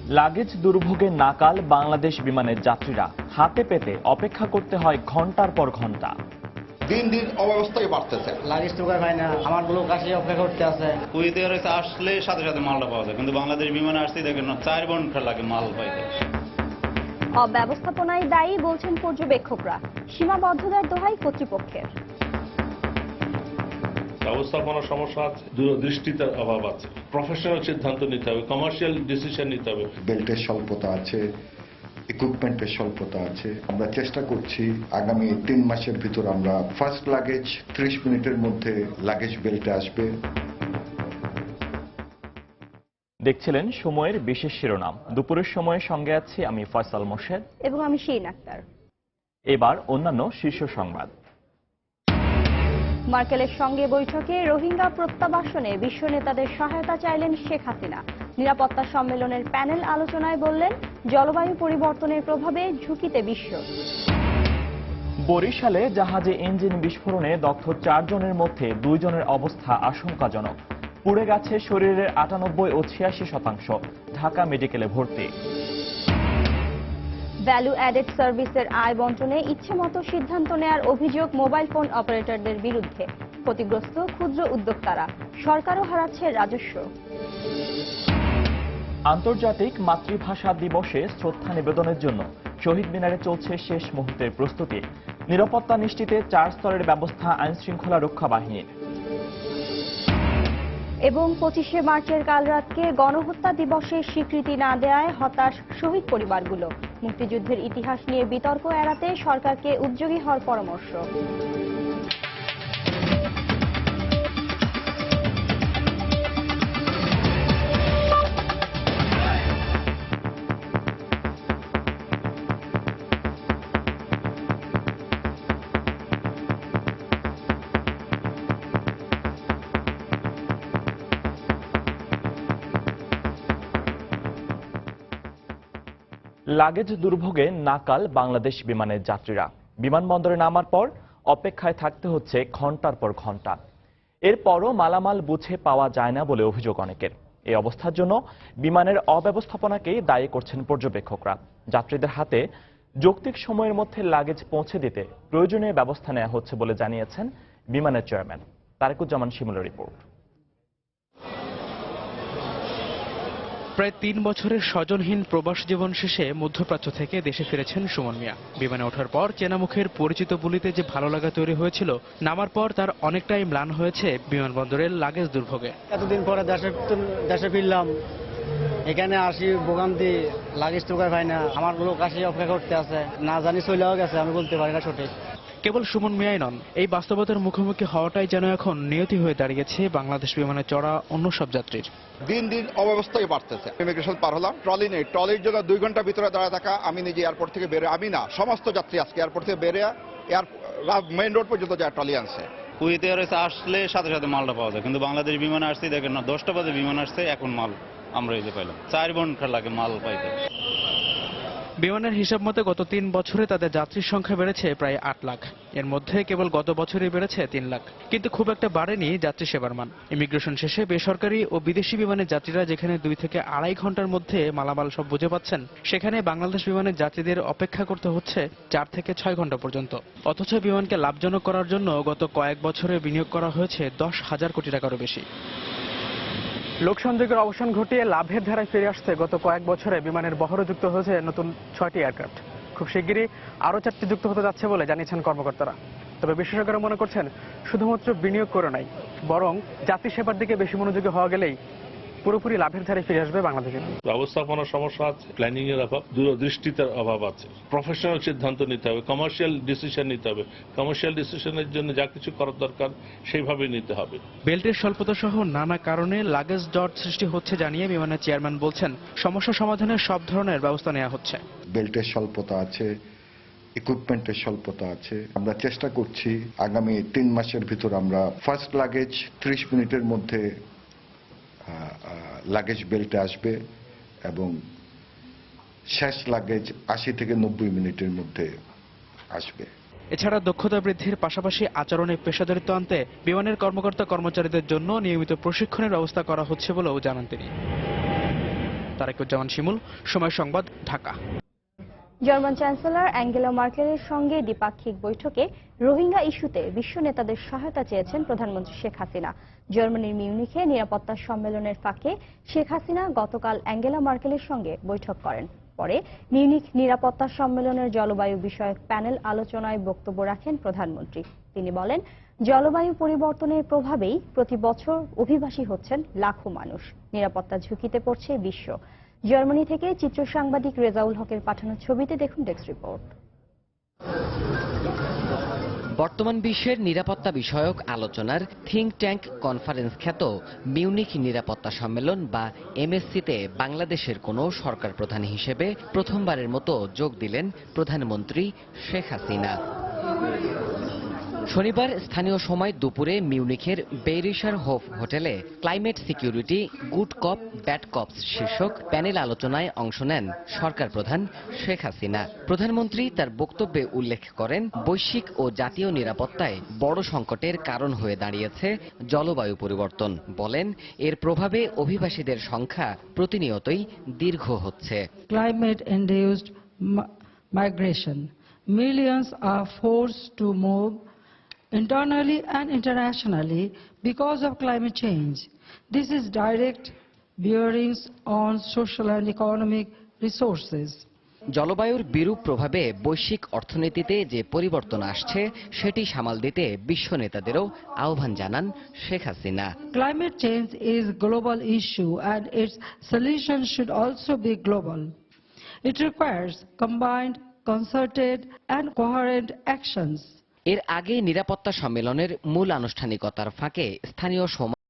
Luggage দুর্ভোগে নাকাল বাংলাদেশ বিমানের যাত্রীরা, হাতে পেতে অপেক্ষা করতে হয় ঘন্টার পর ঘন্টা। দিন দিন অব্যবস্থায় বাড়তেছে। লাগেজ টোকার হয় না, আমার লোক আসে অপেক্ষা করতে আছে। কুয়েতে আসলে সাথে সাথে মালটা পাওয়া যায়, কিন্তু বাংলাদেশ বিমানে আসতে দেখেন না 4 ঘন্টা লাগে মাল পাইতে। অব্যবস্থাপনায় দায়ী বলছেন পর্যবেক্ষকরা, সীমাবদ্ধতার দোহাই কর্তৃপক্ষের। ব্যবস্থাপনার সমস্যা আছে, দূরদৃষ্টিতার অভাব আছে, প্রফেশনাল সিদ্ধান্ত নিতে হবে, কমার্শিয়াল ডিসিশন নিতে হবে। বেল্টের স্বল্পতা আছে, ইকুইপমেন্টের স্বল্পতা আছে। আমরা চেষ্টা করছি আগামী 3 মাসের ভিতর আমরা ফার্স্ট লাগেজ 30 মিনিটের মধ্যে লাগেজ বেল্টে আসবে। দেখছিলেন সময়ের বিশেষ শিরোনাম। দুপুরের সময়ের সঙ্গে আছি আমি ফয়সাল মোর্শেদ এবং আমি শিরিন আক্তার। এবার অন্যান্য শীর্ষ সংবাদ। মার্কেলের সঙ্গে বৈঠকে রোহিঙ্গা প্রত্যাবাসনে বিশ্ব নেতাদের সহায়তা চাইলেন শেখ হাসিনা। নিরাপত্তা সম্মেলনের প্যানেল আলোচনায় বললেন, জলবায়ু পরিবর্তনের প্রভাবে ঝুঁকিতে বিশ্ব। বরিশালে জাহাজে ইঞ্জিন বিস্ফোরণে দগ্ধ 4 জনের মধ্যে 2 জনের অবস্থা আশঙ্কাজনক। পুড়ে গেছে শরীরের 98 ও 86%। ঢাকা মেডিকেলে ভর্তি। ভ্যালু অ্যাডেড সার্ভিসের আয় বণ্টনে ইচ্ছেমতো সিদ্ধান্ত নেয়ার অভিযোগ মোবাইল ফোন অপারেটরদের বিরুদ্ধে। ক্ষতিগ্রস্ত ক্ষুদ্র উদ্যোক্তারা, সরকারও হারাচ্ছে রাজস্ব। আন্তর্জাতিক মাতৃভাষা দিবসে শ্রদ্ধা নিবেদনের জন্য শহীদ মিনারে চলছে শেষ মুহূর্তের প্রস্তুতি। নিরাপত্তা নিশ্চিতে 4 স্তরের ব্যবস্থা আইনশৃঙ্খলা রক্ষা বাহিনীর। এবং 25শে মার্চের কালরাতকে গণহত্যা দিবসের স্বীকৃতি না দেয়ায় হতাশ শহীদ পরিবারগুলো। মুক্তিযুদ্ধের ইতিহাস নিয়ে বিতর্ক এড়াতে সরকারকে উদ্যোগী হওয়ার পরামর্শ। লাগেজ দুর্ভোগে নাকাল বাংলাদেশ বিমানের যাত্রীরা। বিমানবন্দরে নামার পর অপেক্ষায় থাকতে হচ্ছে ঘন্টার পর ঘন্টা। এরপরও মালামাল বুঝে পাওয়া যায় না বলে অভিযোগ অনেকের। এই অবস্থার জন্য বিমানের অব্যবস্থাপনাকেই দায়ী করছেন পর্যবেক্ষকরা। যাত্রীদের হাতে যৌক্তিক সময়ের মধ্যে লাগেজ পৌঁছে দিতে প্রয়োজনীয় ব্যবস্থা নেওয়া হচ্ছে বলে জানিয়েছেন বিমানের চেয়ারম্যান। তারেকুজ্জামান শিমুলের রিপোর্ট। প্রায় 3 বছরের স্বজনহীন প্রবাস জীবন শেষে মধ্যপ্রাচ্য থেকে দেশে ফিরেছেন সুমন মিয়া। বিমানে ওঠার পর চেনা মুখের পরিচিত বলিতে যে ভালো লাগা তৈরি হয়েছিল, নামার পর তার অনেকটাই ম্লান হয়েছে বিমানবন্দরের লাগেজ দুর্ভোগে। এতদিন পরে দেশে ফিরলাম, এখানে আসি ভোগান্তি, লাগেজ টোকার হয় না, আমার লোক আসে অপেক্ষা করতে আছে, না জানি চলেও গেছে, আমি বলতে পারি না সঠিক। কেবল সুমন মিয়াই নন, এই বাস্তবতার মুখোমুখি হওয়াটাই যেন এখন নিয়তি হয়ে দাঁড়িয়েছে বাংলাদেশ বিমানে চড়া অন্য সব যাত্রীর। দিন দিন অব্যবস্থায় বাড়তেছে। ইমিগ্রেশন পার হলাম, ট্রলি নেই, ট্রলির জন্য 2 ঘন্টা ভিতরে দাঁড়ায় থাকা। আমি নিজে এয়ারপোর্ট থেকে বেরোয়, আমি না সমস্ত যাত্রী আজকে এয়ারপোর্ট থেকে বেরিয়ে মেইন রোড পর্যন্ত যায় ট্রলি আনছে। কুয়েতে আসলে সাথে সাথে মালটা পাওয়া যায়, কিন্তু বাংলাদেশ বিমানে আসতে দেখেন না 10টা বাজে বিমান আসছে, এখন মাল আমরা এই যে পাইলাম। 4 ঘন্টা লাগে মাল পাইতে। বিমানের হিসাব মতে গত 3 বছরে তাদের যাত্রীর সংখ্যা বেড়েছে প্রায় 8 লাখ। এর মধ্যে কেবল গত বছরই বেড়েছে 3 লাখ। কিন্তু খুব একটা বাড়েনি যাত্রী সেবার মান। ইমিগ্রেশন শেষে বেসরকারি ও বিদেশি বিমানের যাত্রীরা যেখানে 2 থেকে আড়াই ঘন্টার মধ্যে মালামাল সব বুঝে পাচ্ছেন, সেখানে বাংলাদেশ বিমানের যাত্রীদের অপেক্ষা করতে হচ্ছে 4 থেকে 6 ঘন্টা পর্যন্ত। অথচ বিমানকে লাভজনক করার জন্য গত কয়েক বছরে বিনিয়োগ করা হয়েছে 10,000 কোটি টাকারও বেশি। লোকসংযোগের অবসান ঘটিয়ে লাভের ধারায় ফিরে আসছে গত কয়েক বছরে বিমানের বহরে যুক্ত হয়েছে নতুন 6টি এয়ারক্রাফট। খুব শিগগিরই আরও 4টি যুক্ত হতে যাচ্ছে বলে জানিয়েছেন কর্মকর্তারা। তবে বিশেষজ্ঞরা মনে করছেন, শুধুমাত্র বিনিয়োগ করে নাই, বরং যাত্রী সেবার দিকে বেশি মনোযোগী হওয়া গেলেই পুরোপুরি লাভের ধারে ফিরে আসবে বাংলাদেশে। ব্যবস্থাপনার সমস্যা আছে, প্ল্যানিং এর অভাব, দূরদৃষ্টিতার অভাব আছে, প্রফেশনাল সিদ্ধান্ত নিতে হবে, কমার্শিয়াল ডিসিশন নিতে হবে। কমার্শিয়াল ডিসিশনের জন্য যা কিছু করার দরকার সেইভাবে নিতে হবে। বেল্টের স্বল্পতা সহ নানা কারণে লাগেজ জট সৃষ্টি হচ্ছে জানিয়ে বিমানের চেয়ারম্যান বলছেন, সমস্যা সমাধানের সব ধরনের ব্যবস্থা নেওয়া হচ্ছে। বেল্টের স্বল্পতা আছে, ইকুইপমেন্টের স্বল্পতা আছে। আমরা চেষ্টা করছি আগামী 3 মাসের ভিতর আমরা ফার্স্ট লাগেজ 30 মিনিটের মধ্যে লাগেজ বেল্টে আসবে এবং শেষ লাগেজ 80 থেকে 90 মিনিটের মধ্যে আসবে। এছাড়া দক্ষতা বৃদ্ধির পাশাপাশি আচরণে পেশাদারিত্ব আনতে বিমানের কর্মকর্তা কর্মচারীদের জন্য নিয়মিত প্রশিক্ষণের ব্যবস্থা করা হচ্ছে বলেও জানান তিনি। তারেকুজ্জামান শিমুল, সময় সংবাদ, ঢাকা। জার্মান চ্যান্সেলর অ্যাঙ্গেলা মার্কেলের সঙ্গে দ্বিপাক্ষিক বৈঠকে রোহিঙ্গা ইস্যুতে বিশ্ব নেতাদের সহায়তা চেয়েছেন প্রধানমন্ত্রী শেখ হাসিনা। জার্মানির মিউনিখে নিরাপত্তা সম্মেলনের ফাঁকে শেখ হাসিনা গতকাল অ্যাঙ্গেলা মার্কেলের সঙ্গে বৈঠক করেন। পরে মিউনিখ নিরাপত্তা সম্মেলনের জলবায়ু বিষয়ক প্যানেল আলোচনায় বক্তব্য রাখেন প্রধানমন্ত্রী। তিনি বলেন, জলবায়ু পরিবর্তনের প্রভাবেই প্রতি বছর অভিবাসী হচ্ছেন লাখো মানুষ। নিরাপত্তা ঝুঁকিতে পড়ছে বিশ্ব। জার্মানি থেকে চিত্র সাংবাদিক রেজাউল হকের পাঠানো ছবিতে দেখুন ডেস্ক রিপোর্ট। বর্তমান বিশ্বের নিরাপত্তা বিষয়ক আলোচনার থিঙ্ক ট্যাঙ্ক কনফারেন্স খ্যাত মিউনিখ নিরাপত্তা সম্মেলন বা এমএসসিতে বাংলাদেশের কোনো সরকার প্রধান হিসেবে প্রথমবারের মতো যোগ দিলেন প্রধানমন্ত্রী শেখ হাসিনা। শনিবার স্থানীয় সময় দুপুরে মিউনিখের বেইরিশার হোফ হোটেলে ক্লাইমেট সিকিউরিটি গুড কপ ব্যাড কপস শীর্ষক প্যানেল আলোচনায় অংশ নেন সরকার প্রধান শেখ হাসিনা। প্রধানমন্ত্রী তার বক্তব্যে উল্লেখ করেন, বৈশ্বিক ও জাতীয় নিরাপত্তায় বড় সংকটের কারণ হয়ে দাঁড়িয়েছে জলবায়ু পরিবর্তন। বলেন, এর প্রভাবে অভিবাসীদের সংখ্যা প্রতিনিয়তই দীর্ঘ হচ্ছে। Climate induced migration. Millions are forced to move internally and internationally because of climate change. This is direct bearings on social and economic resources. জলবায়ুর বিরূপ প্রভাবে বৈশ্বিক অর্থনীতিতে যে পরিবর্তন আসছে সেটি সামাল দিতে বিশ্ব নেতাদেরও আহ্বান জানান Sheikh Hasina. Climate change is a global issue and its solution should also be global. It requires combined, concerted and coherent actions. এর আগে নিরাপত্তা সম্মেলনের মূল আনুষ্ঠানিকতার ফাঁকে স্থানীয় সময়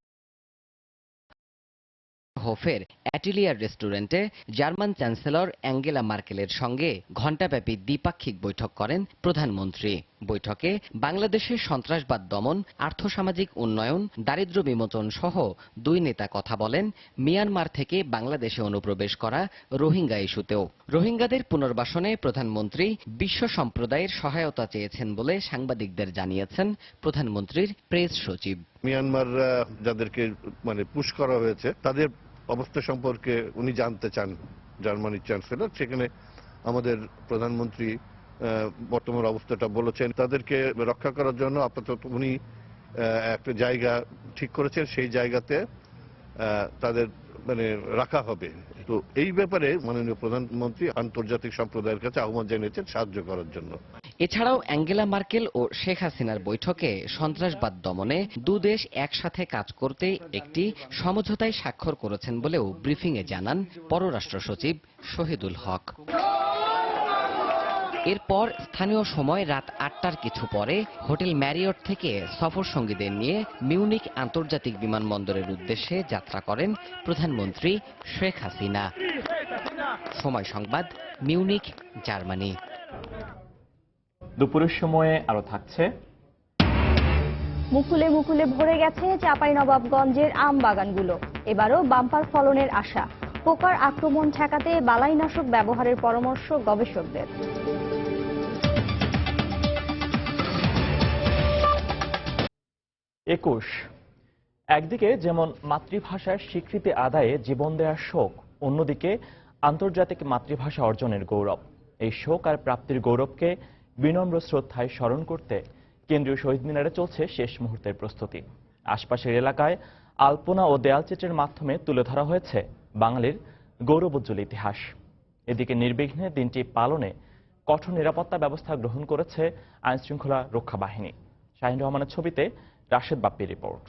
হোফের অ্যাটিলিয়ার রেস্টুরেন্টে জার্মান চ্যান্সেলর অ্যাঙ্গেলা মার্কেলের সঙ্গে ঘণ্টাব্যাপী দ্বিপাক্ষিক বৈঠক করেন প্রধানমন্ত্রী। বৈঠকে বাংলাদেশের সন্ত্রাসবাদ দমন, আর্থসামাজিক উন্নয়ন, দারিদ্র্য বিমোচন সহ দুই নেতা কথা বলেন মিয়ানমার থেকে বাংলাদেশে অনুপ্রবেশ করা রোহিঙ্গা ইস্যুতেও। রোহিঙ্গাদের পুনর্বাসনে প্রধানমন্ত্রী বিশ্ব সম্প্রদায়ের সহায়তা চেয়েছেন বলে সাংবাদিকদের জানিয়েছেন প্রধানমন্ত্রীর প্রেস সচিব। মিয়ানমার যাদেরকে পুশ করা হয়েছে তাদের অবস্থা সম্পর্কে উনি জানতে চান জার্মানির চ্যান্সেলর। সেখানে আমাদের প্রধানমন্ত্রী বর্তমান অবস্থাটা বলেছেন, তাদেরকে রক্ষা করার জন্য আপাতত উনি একটা জায়গা ঠিক করেছেন, সেই জায়গাতে তাদের রাখা হবে। তো এই ব্যাপারে মাননীয় প্রধানমন্ত্রী আন্তর্জাতিক সম্প্রদায়ের কাছে আহ্বান জানিয়েছেন সাহায্য করার জন্য। এছাড়াও অ্যাঙ্গেলা মার্কেল ও শেখ হাসিনার বৈঠকে সন্ত্রাসবাদ দমনে দুদেশ একসাথে কাজ করতে একটি সমঝোতায় স্বাক্ষর করেছেন বলেও ব্রিফিংয়ে জানান পররাষ্ট্র সচিব শহীদুল হক। এরপর স্থানীয় সময় রাত ৮টার কিছু পরে হোটেল ম্যারিয়ট থেকে সফর সঙ্গীদের নিয়ে মিউনিখ আন্তর্জাতিক বিমানবন্দরের উদ্দেশ্যে যাত্রা করেন প্রধানমন্ত্রী শেখ হাসিনা। সময় সংবাদ, মিউনিখ, জার্মানি। দুপুরের সময়ে আরো থাকছে, মুকুলে মুকুলে ভরে গেছে চাঁপাইনবাবগঞ্জের আম বাগানগুলো। এবারও বাম্পার ফলনের আশা। পোকার আক্রমণ ঠেকাতে বালাইনাশক ব্যবহারের পরামর্শ গবেষকদের। একদিকে যেমন মাতৃভাষার স্বীকৃতি আদায়ে জীবন দেওয়ার শোক, অন্যদিকে আন্তর্জাতিক মাতৃভাষা অর্জনের গৌরব। এই শোক আর প্রাপ্তির গৌরবকে বিনম্র শ্রদ্ধায় স্মরণ করতে কেন্দ্রীয় শহীদ মিনারে চলছে শেষ মুহূর্তের প্রস্তুতি। আশপাশের এলাকায় আলপনা ও দেয়ালচিত্রের মাধ্যমে তুলে ধরা হয়েছে বাঙালির গৌরবোজ্জ্বল ইতিহাস। এদিকে নির্বিঘ্নে দিনটি পালনে কঠোর নিরাপত্তা ব্যবস্থা গ্রহণ করেছে আইনশৃঙ্খলা রক্ষা বাহিনী। শাহিন রহমানের ছবিতে রাশেদ বাপ্পির রিপোর্ট।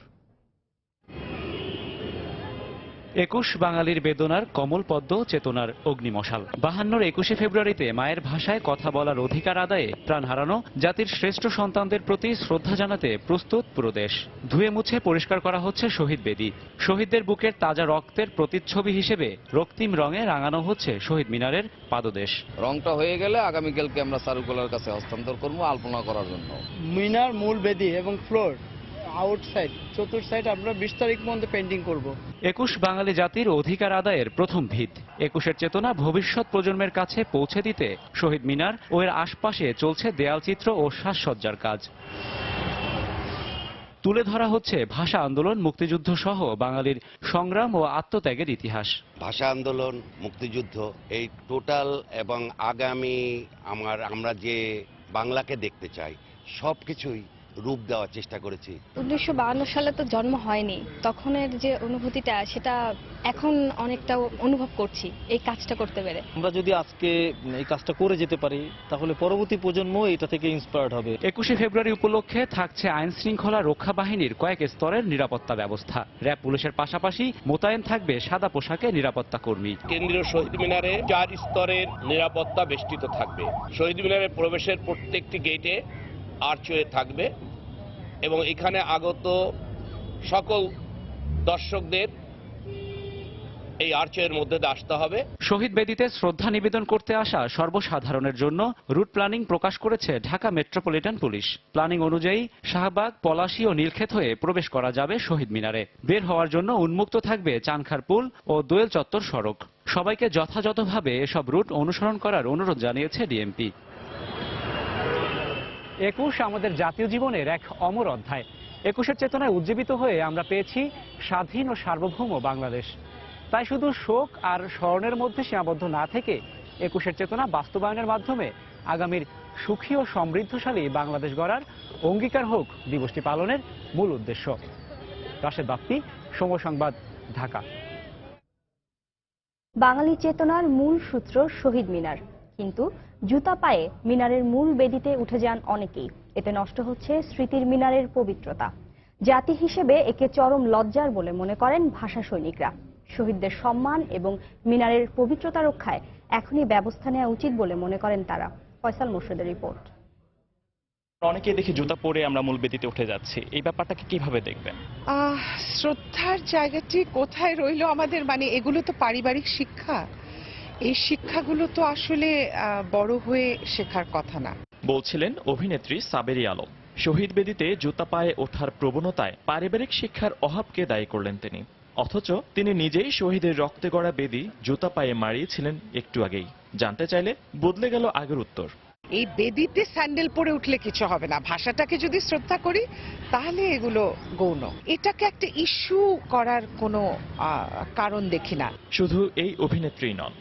২১ বাঙালির বেদনার কমল পদ্ম, চেতনার অগ্নিমশাল। ৫২-র ২১শে ফেব্রুয়ারিতে মায়ের ভাষায় কথা বলার অধিকার আদায়ে প্রাণ হারানো জাতির শ্রেষ্ঠ সন্তানদের প্রতি শ্রদ্ধা জানাতে প্রস্তুত পুরো দেশ। ধুয়ে মুছে পরিষ্কার করা হচ্ছে শহীদ বেদি। শহীদদের বুকের তাজা রক্তের প্রতিচ্ছবি হিসেবে রক্তিম রঙে রাঙানো হচ্ছে শহীদ মিনারের পাদদেশ। রংটা হয়ে গেলে আগামীকালকে আমরা চারুকলার কাছে হস্তান্তর করবো আলপনা করার জন্য। মিনার মূল বেদি এবং ফ্লোর আউটসাইড চতুর্থ সাইড আমরা ২০ তারিখ মধ্যে পেন্টিং করব। ২১ বাঙালি জাতির অধিকার আদায়ের প্রথম ভিত। ২১-এর চেতনা ভবিষ্যৎ প্রজন্মের কাছে পৌঁছে দিতে শহীদ মিনার ও এর আশপাশে চলছে দেয়ালচিত্র ও সাজসজ্জার কাজ। তুলে ধরা হচ্ছে ভাষা আন্দোলন, মুক্তিযুদ্ধ সহ বাঙালির সংগ্রাম ও আত্মত্যাগের ইতিহাস। ভাষা আন্দোলন, মুক্তিযুদ্ধ, এই টোটাল এবং আগামী আমরা যে বাংলাকে দেখতে চাই সবকিছুই রূপ দেওয়ার চেষ্টা করেছি। 1952 সালে তো জন্ম হয়নি, তখনের যে অনুভূতিটা সেটা এখন অনেকটা অনুভব করছি এই কাজটা করতে পেরে। আমরা যদি আজকে এই কাজটা করে যেতে পারি তাহলে পরবর্তী প্রজন্ম এটা থেকে ইন্সপায়ার্ড হবে। 21শে ফেব্রুয়ারি উপলক্ষে থাকছে আইন শৃঙ্খলা রক্ষা বাহিনীর কয়েক স্তরের নিরাপত্তা ব্যবস্থা। র্যাব পুলিশের পাশাপাশি মোতায়েন থাকবে সাদা পোশাকে নিরাপত্তা কর্মী। কেন্দ্রীয় শহীদ মিনারে 4 স্তরের নিরাপত্তা বেষ্টিত থাকবে। শহীদ মিনারে প্রবেশের প্রত্যেকটি গেটে আর্চওয়ে থাকবে এবং এখানে আগত সকল দর্শকদের এই আর্চওয়ের মধ্যে আসতে হবে। শহীদ বেদিতে শ্রদ্ধা নিবেদন করতে আসা সর্বসাধারণের জন্য রুট প্ল্যানিং প্রকাশ করেছে ঢাকা মেট্রোপলিটন পুলিশ। প্ল্যানিং অনুযায়ী শাহবাগ, পলাশী ও নীলক্ষেত হয়ে প্রবেশ করা যাবে শহীদ মিনারে। বের হওয়ার জন্য উন্মুক্ত থাকবে চানখার পুল ও দোয়েল চত্বর সড়ক। সবাইকে যথাযথভাবে এসব রুট অনুসরণ করার অনুরোধ জানিয়েছে ডিএমপি। 21 আমাদের জাতীয় জীবনের এক অমর অধ্যায়। 21-এর চেতনায় উজ্জীবিত হয়ে আমরা পেয়েছি স্বাধীন ও সার্বভৌম বাংলাদেশ। তাই শুধু শোক আর স্মরণের মধ্যে সীমাবদ্ধ না থেকে 21-এর চেতনা বাস্তবায়নের মাধ্যমে আগামীর সুখী ও সমৃদ্ধশালী বাংলাদেশ গড়ার অঙ্গীকার হোক দিবসটি পালনের মূল উদ্দেশ্য। রাশেদ বাপ্পি, সময় সংবাদ, ঢাকা। বাঙালি চেতনার মূল সূত্র শহীদ মিনার, কিন্তু জুতা পায়ে মিনারের মূল বেদিতে উঠে যান অনেকেই। এতে নষ্ট হচ্ছে স্মৃতির মিনারের পবিত্রতা। জাতি হিসেবে একে চরম লজ্জার বলে মনে করেন ভাষা সৈনিকরা। শহীদদের সম্মান এবং মিনারের পবিত্রতা রক্ষায় এখনই ব্যবস্থা নেওয়া উচিত বলে মনে করেন তারা। ফয়সাল মোর্শেদের রিপোর্ট। অনেকেই দেখি জুতা পরে আমরা মূল বেদিতে উঠে যাচ্ছি, এই ব্যাপারটাকে কিভাবে দেখবেন? শ্রদ্ধার জায়গাটি কোথায় রইল আমাদের, মানে এগুলো তো পারিবারিক শিক্ষা, এই শিক্ষাগুলো তো আসলে বড় হয়ে শেখার কথা না, বলছিলেন অভিনেত্রী সাবেরি আলম। শহীদ বেদিতে জুতা পায়ে ওঠার প্রবণতায় পারিবারিক শিক্ষার অভাবকে দায়ী করলেন তিনি। অথচ তিনি নিজেই শহীদের রক্তে গড়া বেদি জুতা পায়ে মারিয়েছিলেন একটু আগেই। জানতে চাইলে বদলে গেল আগের উত্তর। এই বেদিতে স্যান্ডেল পরে উঠলে কিছু হবে না, ভাষাটাকে যদি শ্রদ্ধা করি তাহলে এগুলো গৌণ। এটাকে একটা ইস্যু করার কোনো কারণ দেখি না। শুধু এই অভিনেত্রী নন,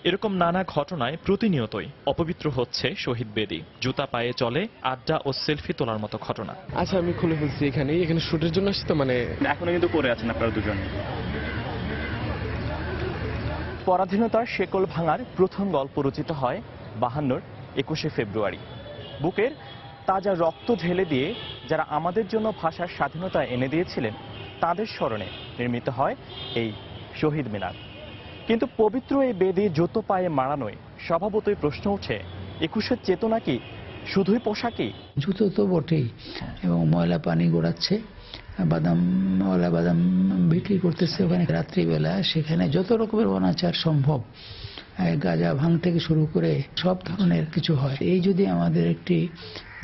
এরকম নানা ঘটনায় প্রতিনিয়তই অপবিত্র হচ্ছে শহীদ বেদি। জুতা পায়ে চলে আড্ডা ও সেলফি তোলার মতো ঘটনা। আচ্ছা, আমি খুলে ফেলছি এখানে শুটের জন্য আসছি তো, মানে এখনো কিন্তু পরে আছেন আপনারা দুজন। পরাধীনতার শেকল ভাঙার প্রথম গল্প রচিত হয় 52-র 21শে ফেব্রুয়ারি। বুকের তাজা রক্ত ঢেলে দিয়ে যারা আমাদের জন্য ভাষার স্বাধীনতা এনে দিয়েছিলেন তাদের স্মরণে নির্মিত হয় এই শহীদ মিনার। কিন্তু পবিত্র এই বেদি জুতো পায়ে মারানোয় স্বভাবতই প্রশ্ন ওঠে, 21-এর চেতনা কি শুধুই পোশাকই? জুতো তো বটেই, এবং ময়লা পানি গড়াচ্ছে, বাদাম বিক্রি করতেছে ওখানে রাত্রিবেলা। সেখানে যত রকমের অনাচার সম্ভব, গাঁজা ভাঙ থেকে শুরু করে সব ধরনের কিছু হয়। এই যদি আমাদের একটি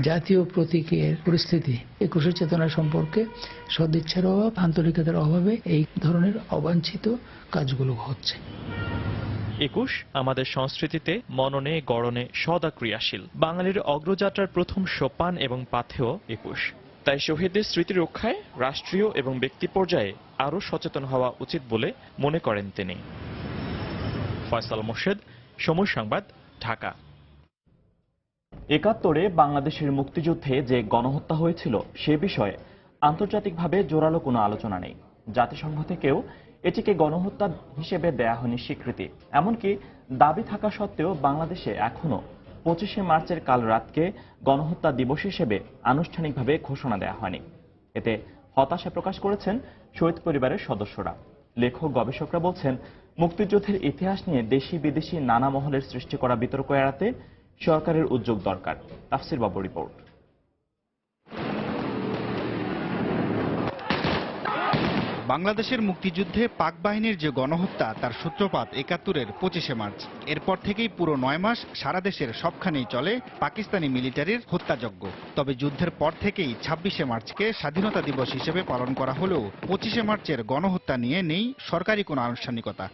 জাতীয় প্রতীকের পরিস্থিতি, 21-এর চেতনা সম্পর্কে সদিচ্ছার অভাব, আন্তরিকতার অভাবে এই ধরনের অবাঞ্ছিত কাজগুলো হচ্ছে। 21 আমাদের সংস্কৃতিতে মননে গড়নে সদা ক্রিয়াশীল। বাঙালির অগ্রযাত্রার প্রথম সোপান এবং পাথেয় 21। তাই শহীদদের স্মৃতি রক্ষায় রাষ্ট্রীয় এবং ব্যক্তি পর্যায়ে আরও সচেতন হওয়া উচিত বলে মনে করেন তিনি। ফয়সাল মোর্শেদ, সময় সংবাদ, ঢাকা। 71-এ বাংলাদেশের মুক্তিযুদ্ধে যে গণহত্যা হয়েছিল সে বিষয়ে আন্তর্জাতিকভাবে জোরালো কোনো আলোচনা নেই। জাতিসংঘ থেকেও এটিকে গণহত্যা হিসেবে দেয়া হয়নি স্বীকৃতি। এমনকি দাবি থাকা সত্ত্বেও বাংলাদেশে এখনো 25শে মার্চের কাল রাতকে গণহত্যা দিবস হিসেবে আনুষ্ঠানিকভাবে ঘোষণা দেওয়া হয়নি। এতে হতাশা প্রকাশ করেছেন শহীদ পরিবারের সদস্যরা। লেখক গবেষকরা বলছেন, মুক্তিযুদ্ধের ইতিহাস নিয়ে দেশি বিদেশি নানা মহলের সৃষ্টি করা বিতর্ক এড়াতে সরকারের উদ্যোগ দরকার। তাফসির বাবু রিপোর্ট। বাংলাদেশের মুক্তিযুদ্ধে পাক বাহিনীর যে গণহত্যা তার সূত্রপাত 71-এর 25শে মার্চ। এরপর থেকেই পুরো 9 মাস সারা দেশের সবখানেই চলে পাকিস্তানি মিলিটারির হত্যাযজ্ঞ। তবে যুদ্ধের পর থেকেই 26শে মার্চকে স্বাধীনতা দিবস হিসেবে পালন করা হলেও 25শে মার্চের গণহত্যা নিয়ে নেই সরকারি কোনো আনুষ্ঠানিকতা।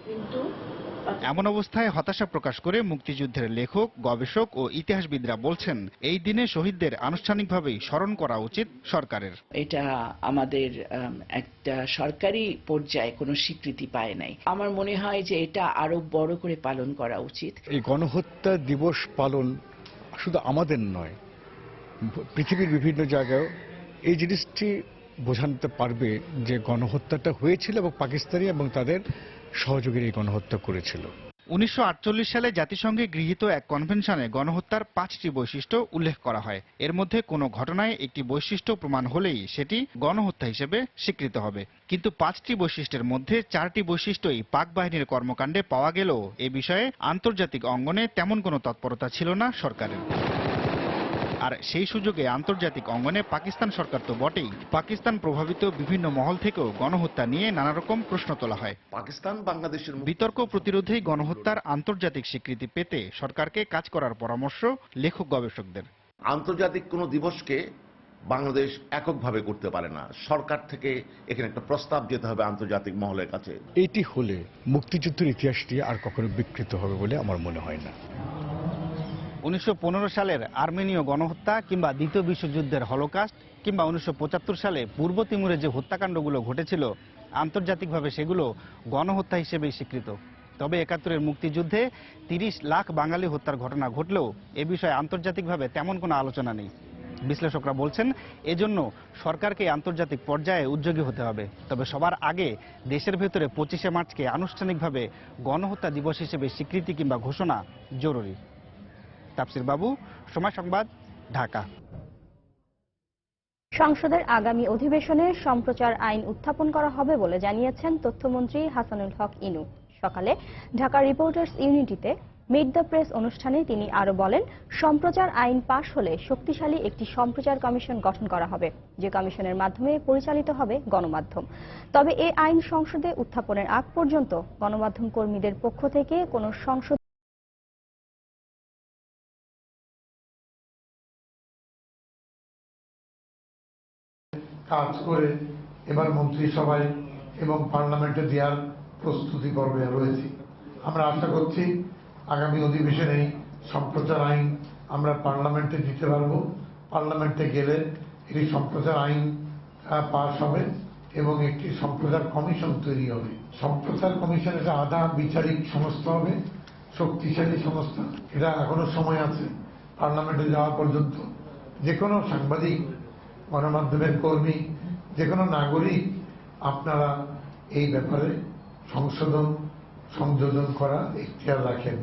এমন অবস্থায় হতাশা প্রকাশ করে মুক্তিযুদ্ধের লেখক, গবেষক ও ইতিহাসবিদরা বলছেন, এই দিনে শহীদদের আনুষ্ঠানিকভাবেই স্মরণ করা উচিত সরকারের। এটা আমাদের একটা সরকারি পর্যায়ে কোনো স্বীকৃতি পায় নাই। আমার মনে হয় যে এটা আরো বড় করে পালন করা উচিত। এই গণহত্যা দিবস পালন শুধু আমাদের নয়, পৃথিবীর বিভিন্ন জায়গায় এই জিনিসটি বোঝাতে পারবে যে গণহত্যাটা হয়েছিল এবং পাকিস্তানি এবং তাদের সহযোগীরা এই গণহত্যা করেছিল। 1948 সালে জাতিসংঘে গৃহীত এক কনভেনশনে গণহত্যার 5টি বৈশিষ্ট্য উল্লেখ করা হয়। এর মধ্যে কোনো ঘটনায় একটি বৈশিষ্ট্য প্রমাণ হলেই সেটি গণহত্যা হিসেবে স্বীকৃত হবে। কিন্তু 5টি বৈশিষ্ট্যের মধ্যে 4টি বৈশিষ্ট্যই পাক বাহিনীর কর্মকাণ্ডে পাওয়া গেলেও এ বিষয়ে আন্তর্জাতিক অঙ্গনে তেমন কোনো তৎপরতা ছিল না সরকারের। আর সেই সুযোগে আন্তর্জাতিক অঙ্গনে পাকিস্তান সরকার তো বটেই, পাকিস্তান প্রভাবিত বিভিন্ন মহল থেকেও গণহত্যা নিয়ে নানা রকম প্রশ্ন তোলা হয়। পাকিস্তান বাংলাদেশের বিতর্ক প্রতিরোধেই গণহত্যার আন্তর্জাতিক স্বীকৃতি পেতে সরকারকে কাজ করার পরামর্শ লেখক গবেষকদের। আন্তর্জাতিক কোনো দিবসকে বাংলাদেশ এককভাবে করতে পারে না, সরকার থেকে এখানে একটা প্রস্তাব যেতে হবে আন্তর্জাতিক মহলের কাছে। এটি হলে মুক্তিযুদ্ধের ইতিহাসটি আর কখনো বিকৃত হবে বলে আমার মনে হয় না। 1915 সালের আর্মেনীয় গণহত্যা কিংবা দ্বিতীয় বিশ্বযুদ্ধের হলোকাস্ট কিংবা 1975 সালে পূর্ব তিমুরে যে হত্যাকাণ্ডগুলো ঘটেছিল আন্তর্জাতিকভাবে সেগুলো গণহত্যা হিসেবেই স্বীকৃত। তবে 71-এর মুক্তিযুদ্ধে 30 লাখ বাঙালি হত্যার ঘটনা ঘটলেও এ বিষয়ে আন্তর্জাতিকভাবে তেমন কোনো আলোচনা নেই। বিশ্লেষকরা বলছেন, এজন্য সরকারকে আন্তর্জাতিক পর্যায়ে উদ্যোগী হতে হবে। তবে সবার আগে দেশের ভেতরে 25শে মার্চকে আনুষ্ঠানিকভাবে গণহত্যা দিবস হিসেবে স্বীকৃতি কিংবা ঘোষণা জরুরি। তাফসির বাবু, সময় সংবাদ, ঢাকা। সংসদের আগামী অধিবেশনে সম্প্রচার আইন উত্থাপন করা হবে বলে জানিয়েছেন তথ্যমন্ত্রী হাসানুল হক ইনু। সকালে ঢাকা রিপোর্টার্স ইউনিটিতে মিট দ্য প্রেস অনুষ্ঠানে তিনি আরো বলেন, সম্প্রচার আইন পাশ হলে শক্তিশালী একটি সম্প্রচার কমিশন গঠন করা হবে, যে কমিশনের মাধ্যমে পরিচালিত হবে গণমাধ্যম। তবে এই আইন সংসদে উত্থাপনের আগ পর্যন্ত গণমাধ্যম কর্মীদের পক্ষ থেকে কোনো সংসদ কাজ করে এবার মন্ত্রিসভায় এবং পার্লামেন্টে দেওয়ার প্রস্তুতি পর্বে রয়েছি। আমরা আশা করছি আগামী অধিবেশনে সম্প্রচার আইন আমরা পার্লামেন্টে দিতে পারবো। পার্লামেন্টে গেলে এটি সম্প্রচার আইন পাস হবে এবং একটি সম্প্রচার কমিশন তৈরি হবে। সম্প্রচার কমিশন একটা আধা বিচারিক সংস্থা হবে, শক্তিশালী সংস্থা। এটা এখনো সময় আছে পার্লামেন্টে যাওয়া পর্যন্ত। যে কোনো সাংবাদিক, গণমাধ্যমের কর্মী, যে কোনো নাগরিক আপনারা এই ব্যাপারে সংযোজন করা এখতিয়ার রাখেন।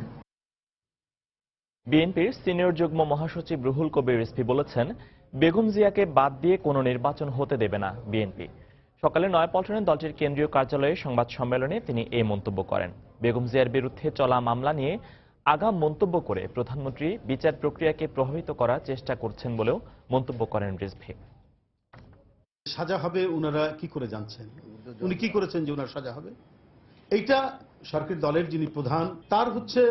বিএনপির সিনিয়র যুগ্ম মহাসচিব রুহুল কবির রিজভী বলেছেন, বেগম জিয়াকে বাদ দিয়ে কোনো নির্বাচন হতে দেবে না বিএনপি। সকালে নয়াপল্টনে দলটির কেন্দ্রীয় কার্যালয়ে সংবাদ সম্মেলনে তিনি এই মন্তব্য করেন। বেগম জিয়ার বিরুদ্ধে চলা মামলা নিয়ে আগাম মন্তব্য করে প্রধানমন্ত্রী বিচার প্রক্রিয়াকে প্রভাবিত করার চেষ্টা করছেন বলেও মন্তব্য করেন রিজভী। সাজা হবে উনারা কি করে জানছেন? উনি কি করেছেন যে উনার সাজা হবে? এইটা সরকারি দলের যিনি প্রধান, তার হচ্ছে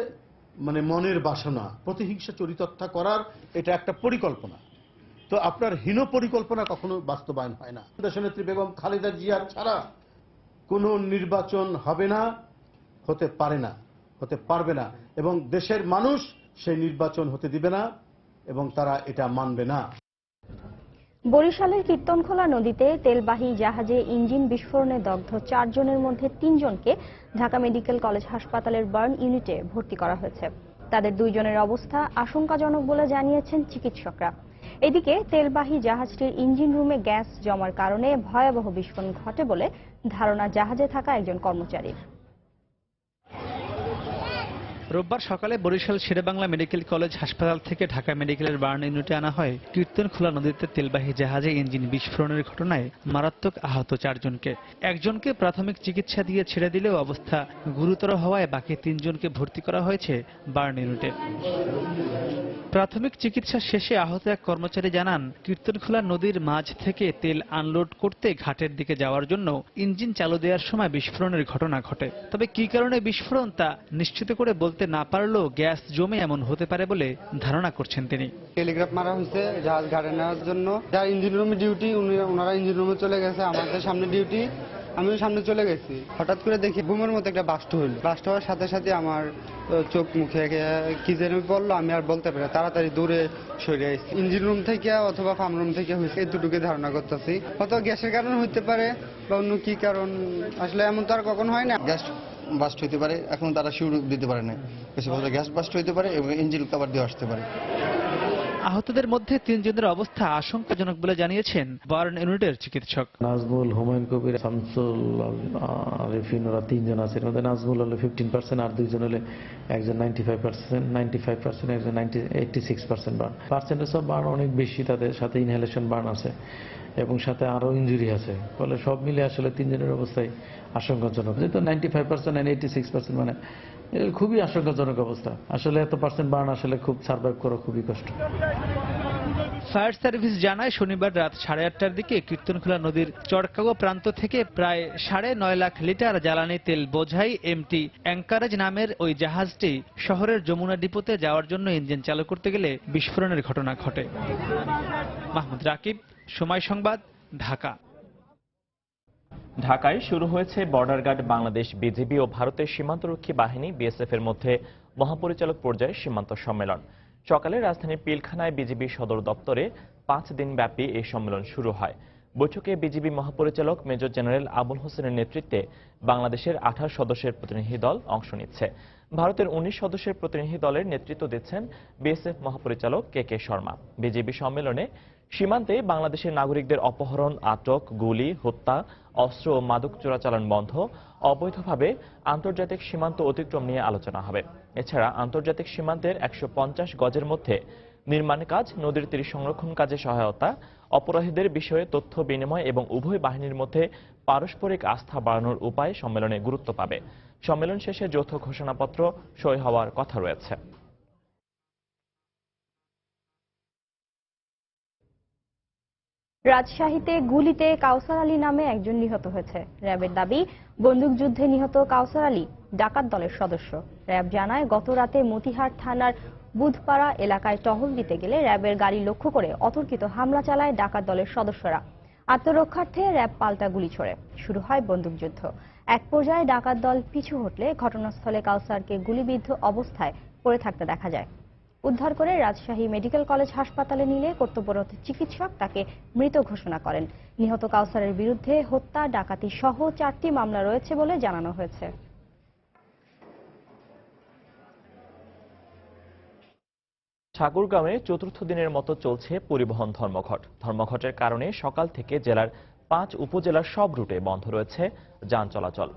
মানে মনের বাসনা, প্রতিহিংসা চরিতার্থ করার এটা একটা পরিকল্পনা। তো আপনার হীন পরিকল্পনা কখনো বাস্তবায়ন হয় না। দেশনেত্রী বেগম খালেদা জিয়ার ছাড়া কোনো নির্বাচন হবে না, হতে পারে না, হতে পারবে না, এবং দেশের মানুষ সেই নির্বাচন হতে দিবে না এবং তারা এটা মানবে না। বরিশালের কীর্তনখোলা নদীতে তেলবাহী জাহাজে ইঞ্জিন বিস্ফোরণে দগ্ধ 4 জনের মধ্যে 3 জনকে ঢাকা মেডিকেল কলেজ হাসপাতালের বার্ন ইউনিটে ভর্তি করা হয়েছে। তাদের 2 জনের অবস্থা আশঙ্কাজনক বলে জানিয়েছেন চিকিৎসকরা। এদিকে তেলবাহী জাহাজটির ইঞ্জিন রুমে গ্যাস জমার কারণে ভয়াবহ বিস্ফোরণ ঘটে বলে ধারণা জাহাজে থাকা একজন কর্মচারীর। রোববার সকালে বরিশাল শেরেবাংলা মেডিকেল কলেজ হাসপাতাল থেকে ঢাকা মেডিকেলের বার্ন ইউনিটে আনা হয় কীর্তনখোলা নদীতে তেলবাহী জাহাজে ইঞ্জিন বিস্ফোরণের ঘটনায় মারাত্মক আহত 4 জনকে। একজনকে প্রাথমিক চিকিৎসা দিয়ে ছেড়ে দিলেও অবস্থা গুরুতর হওয়ায় বাকি 3 জনকে ভর্তি করা হয়েছে বার্ন ইউনিটে। প্রাথমিক চিকিৎসা শেষে আহত এক কর্মচারী জানান, কীর্তনখোলা নদীর মাঝ থেকে তেল আনলোড করতে ঘাটের দিকে যাওয়ার জন্য ইঞ্জিন চালু দেওয়ার সময় বিস্ফোরণের ঘটনা ঘটে। তবে কি কারণে বিস্ফোরণ তা নিশ্চিত করে বলতে না পারলেও গ্যাস জমে এমন হতে পারে বলে ধারণা করছেন তিনি। টেলিগ্রাফ মারা হয়েছে জাহাজ ঘাটে নেওয়ার জন্য, যার ইঞ্জিন রুমে ডিউটি ওনারা ইঞ্জিন রুমে চলে গেছে, আমাদের সামনে ডিউটি আমি সামনে চলে গেছি, হঠাৎ করে দেখি বুমের মতো একটা বাস্ট হইল। বাস্ট হওয়ার সাথে সাথে আমার চোখ মুখে কি যেন বললো, আমি আর বলতে পারি, তাড়াতাড়ি দূরে সরে আসছি। ইঞ্জিন রুম থেকে অথবা ফার্ম রুম থেকে হয়েছে, এই দুটোকে ধারণা করতেছি। হয়তো গ্যাসের কারণ হইতে পারে বা অন্য কি কারণ, আসলে এমন তো আর কখন হয় না। গ্যাস বাস্ট হইতে পারে, এখন তারা শিওর দিতে পারে না। বেশি বছর গ্যাস বাস্ট হইতে পারে এবং ইঞ্জিন কভার দিয়ে আসতে পারে। আহতদের মধ্যে 3 জনের অবস্থা আশঙ্কাজনক বলে জানিয়েছেন বার্ন ইউনিটের চিকিৎসক। নাজমুল, হুমায়ুন কবির, শামসুল আরিফিন, ওরা 3 জন আছে। এর মধ্যে নাজমুল হলে 15%, আর 2 জন হলে একজন 95%, একজন 86% বার্ন। পার্সেন্টেজ অফ বার্ন অনেক বেশি, তাদের সাথে ইনহেলেশন বার্ন আছে এবং সাথে আরো ইনজুরি আছে। ফলে সব মিলে আসলে 3 জনের অবস্থায় আশঙ্কাজনক। যেহেতু 95% and 86% মানে খুবই আশঙ্কাজনক অবস্থা। আসলে এত পার্সেন্ট বার্ন আসলে খুব সার্ভাইভ করা খুবই কষ্ট। ফায়ার সার্ভিস জানায় শনিবার রাত 8:30টার দিকে কীর্তনখোলা নদীর চড়কাগো প্রান্ত থেকে প্রায় 9.5 লাখ লিটার জ্বালানি তেল বোঝাই এমটি অ্যাঙ্কারেজ নামের ওই জাহাজটি শহরের যমুনা ডিপোতে যাওয়ার জন্য ইঞ্জিন চালু করতে গেলে বিস্ফোরণের ঘটনা ঘটে। মাহমুদ রাকিব, সময় সংবাদ, ঢাকা। ঢাকায় শুরু হয়েছে বর্ডার গার্ড বাংলাদেশ, বিজিবি ও ভারতের সীমান্তরক্ষী বাহিনী বিএসএফ এর মধ্যে মহাপরিচালক পর্যায়ে সীমান্ত সম্মেলন। সকালে রাজধানীর পিলখানায় বিজিবি সদর দপ্তরে 5 দিনব্যাপী এই সম্মেলন শুরু হয়। বৈঠকে বিজিবি মহাপরিচালক মেজর জেনারেল আবুল হোসেনের নেতৃত্বে বাংলাদেশের 28 সদস্যের প্রতিনিধি দল অংশ নিচ্ছে। ভারতের 19 সদস্যের প্রতিনিধি দলের নেতৃত্ব দিচ্ছেন বিএসএফ মহাপরিচালক কে শর্মা। বিজিবি সম্মেলনে সীমান্তে বাংলাদেশের নাগরিকদের অপহরণ, আটক, গুলি, হত্যা, অস্ত্র ও মাদক চোরাচালান বন্ধ, অবৈধভাবে আন্তর্জাতিক সীমান্ত অতিক্রম নিয়ে আলোচনা হবে। এছাড়া আন্তর্জাতিক সীমান্তের 150 গজের মধ্যে নির্মাণ কাজ, নদীর তীর সংরক্ষণ কাজে সহায়তা, অপরাধীদের বিষয়ে তথ্য বিনিময় এবং উভয় বাহিনীর মধ্যে পারস্পরিক আস্থা বাড়ানোর উপায় সম্মেলনে গুরুত্ব পাবে। সম্মেলন শেষে যৌথ ঘোষণাপত্র সই হওয়ার কথা রয়েছে। রাজশাহীতে গুলিতে কাউসার আলী নামে একজন নিহত হয়েছে। র্যাবের দাবি, বন্দুকযুদ্ধে নিহত কাউসার আলী ডাকাত দলের সদস্য। র্যাব জানায়, গত রাতে মতিহার থানার বুধপাড়া এলাকায় টহল দিতে গেলে র্যাবের গাড়ি লক্ষ্য করে অতর্কিত হামলা চালায় ডাকাত দলের সদস্যরা। আত্মরক্ষার্থে র্যাব পাল্টা গুলি ছোড়ে। শুরু হয় বন্দুকযুদ্ধ। এক পর্যায়ে ডাকাত দল পিছু হটলে ঘটনাস্থলে কাউসারকে গুলিবিদ্ধ অবস্থায় পড়ে থাকতে দেখা যায়। উদ্ধার করে রাজশাহী মেডিকেল কলেজ হাসপাতালে নিলে কর্তব্যরত চিকিৎসক তাকে মৃত ঘোষণা করেন। নিহত কাউসারের বিরুদ্ধে হত্যা, ডাকাতি সহ 4টি মামলা রয়েছে বলে জানানো হয়েছে। ঠাকুরগাঁওয়ে চতুর্থ দিনের মতো চলছে পরিবহন ধর্মঘট। ধর্মঘটের কারণে সকাল থেকে জেলার 5 উপজেলার সব রুটে বন্ধ রয়েছে যান চলাচল।